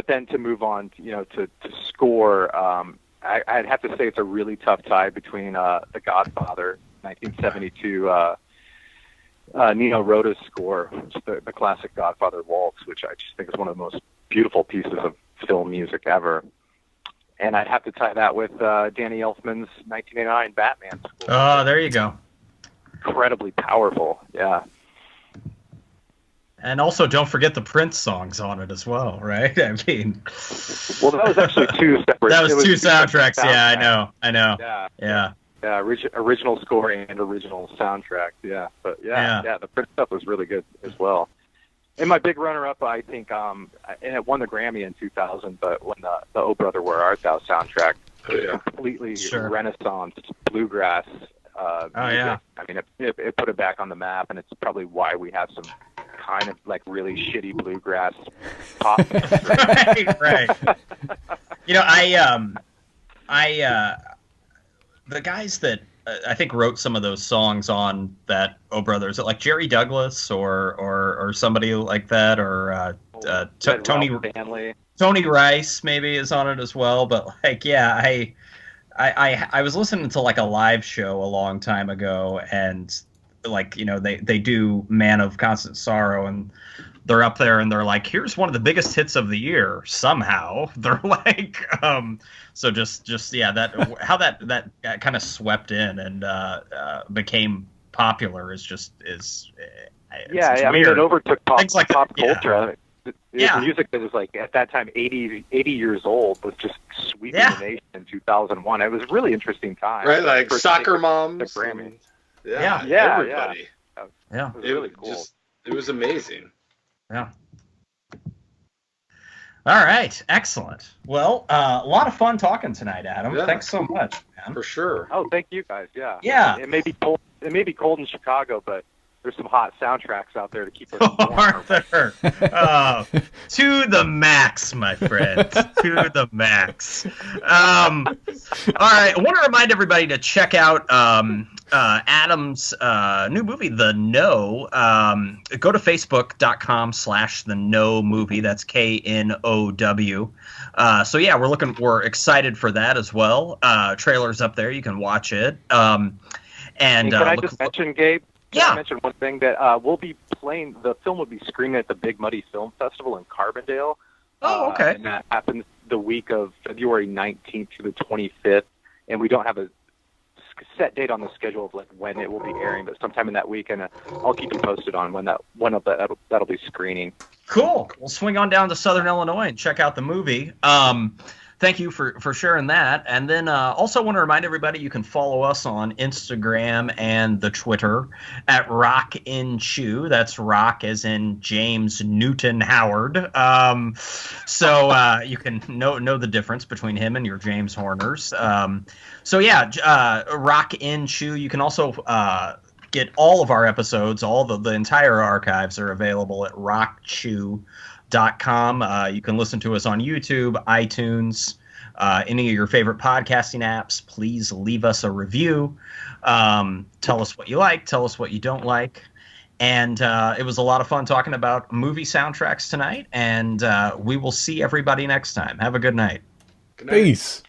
Speaker 3: then to move on, you know, to score, I'd have to say it's a really tough tie between The Godfather, 1972. Nino Rota's score, which is the classic Godfather waltz, which I just think is one of the most beautiful pieces of film music ever. And I'd have to tie that with Danny Elfman's 1989 Batman score.
Speaker 1: Oh, there you go.
Speaker 3: Incredibly powerful, yeah.
Speaker 1: And also, don't forget the Prince songs on it as well, right? I mean,
Speaker 3: well, that was actually two separate.
Speaker 1: That was two soundtracks. Yeah, I know. Yeah.
Speaker 3: Yeah, original score and original soundtrack. Yeah, but yeah, the Prince stuff was really good as well. And my big runner-up, I think, and it won the Grammy in 2000. But when the Oh Brother Where Art Thou soundtrack completely renaissance bluegrass. Music. I mean, it put it back on the map, and it's probably why we have some kind of like really shitty bluegrass pop.
Speaker 1: right. You know, the guys that I think wrote some of those songs on that Oh Brother, is it like Jerry Douglas or somebody like that, or Tony Rice maybe is on it as well. But like, yeah, I was listening to like a live show a long time ago, and like, you know, they do Man of Constant Sorrow, and they're up there and they're like, here's one of the biggest hits of the year somehow. They're like, so just yeah, that how that kind of swept in and became popular is
Speaker 3: I mean, it overtook pop culture.
Speaker 1: Yeah.
Speaker 3: music that was like at that time 80 years old was just sweeping the nation in 2001. It was a really interesting time.
Speaker 4: Right, like Soccer Moms.
Speaker 3: The Grammy.
Speaker 4: Yeah, everybody.
Speaker 1: Yeah.
Speaker 3: It was really cool.
Speaker 4: It was amazing.
Speaker 1: Yeah. All right, excellent. Well, a lot of fun talking tonight, Adam.
Speaker 4: Yeah.
Speaker 1: Thanks so much, man.
Speaker 4: For sure.
Speaker 3: Oh, thank you guys. Yeah.
Speaker 1: Yeah.
Speaker 3: It may be cold. It may be cold in Chicago, but there's some hot soundtracks out there to keep us warm.
Speaker 1: Aren't there? To the max, my friend. To the max. All right. I want to remind everybody to check out Adam's new movie, The Know. Go to facebook.com/The Know Movie. That's KNOW. So yeah, we're excited for that as well. Trailer's up there. You can watch it. And
Speaker 3: can I just mention, Gabe?
Speaker 1: Yeah.
Speaker 3: I mentioned one thing that we'll be playing. The film will be screening at the Big Muddy Film Festival in Carbondale.
Speaker 1: Oh, okay.
Speaker 3: And that happens the week of February 19th to the 25th, and we don't have a set date on the schedule of like when it will be airing, but sometime in that week, and I'll keep you posted on when that'll be screening.
Speaker 1: Cool. We'll swing on down to Southern Illinois and check out the movie. Thank you for sharing that. And then also want to remind everybody you can follow us on Instagram and the Twitter at Rock in Chew. That's Rock as in James Newton Howard. So you can know the difference between him and your James Horners. So yeah, Rock in Chew. You can also get all of our episodes. All the entire archives are available at rockchew.com. You can listen to us on YouTube, iTunes, any of your favorite podcasting apps. Please leave us a review. Tell us what you like. Tell us what you don't like. And it was a lot of fun talking about movie soundtracks tonight. And we will see everybody next time. Have a good night.
Speaker 4: Good night.
Speaker 2: Peace.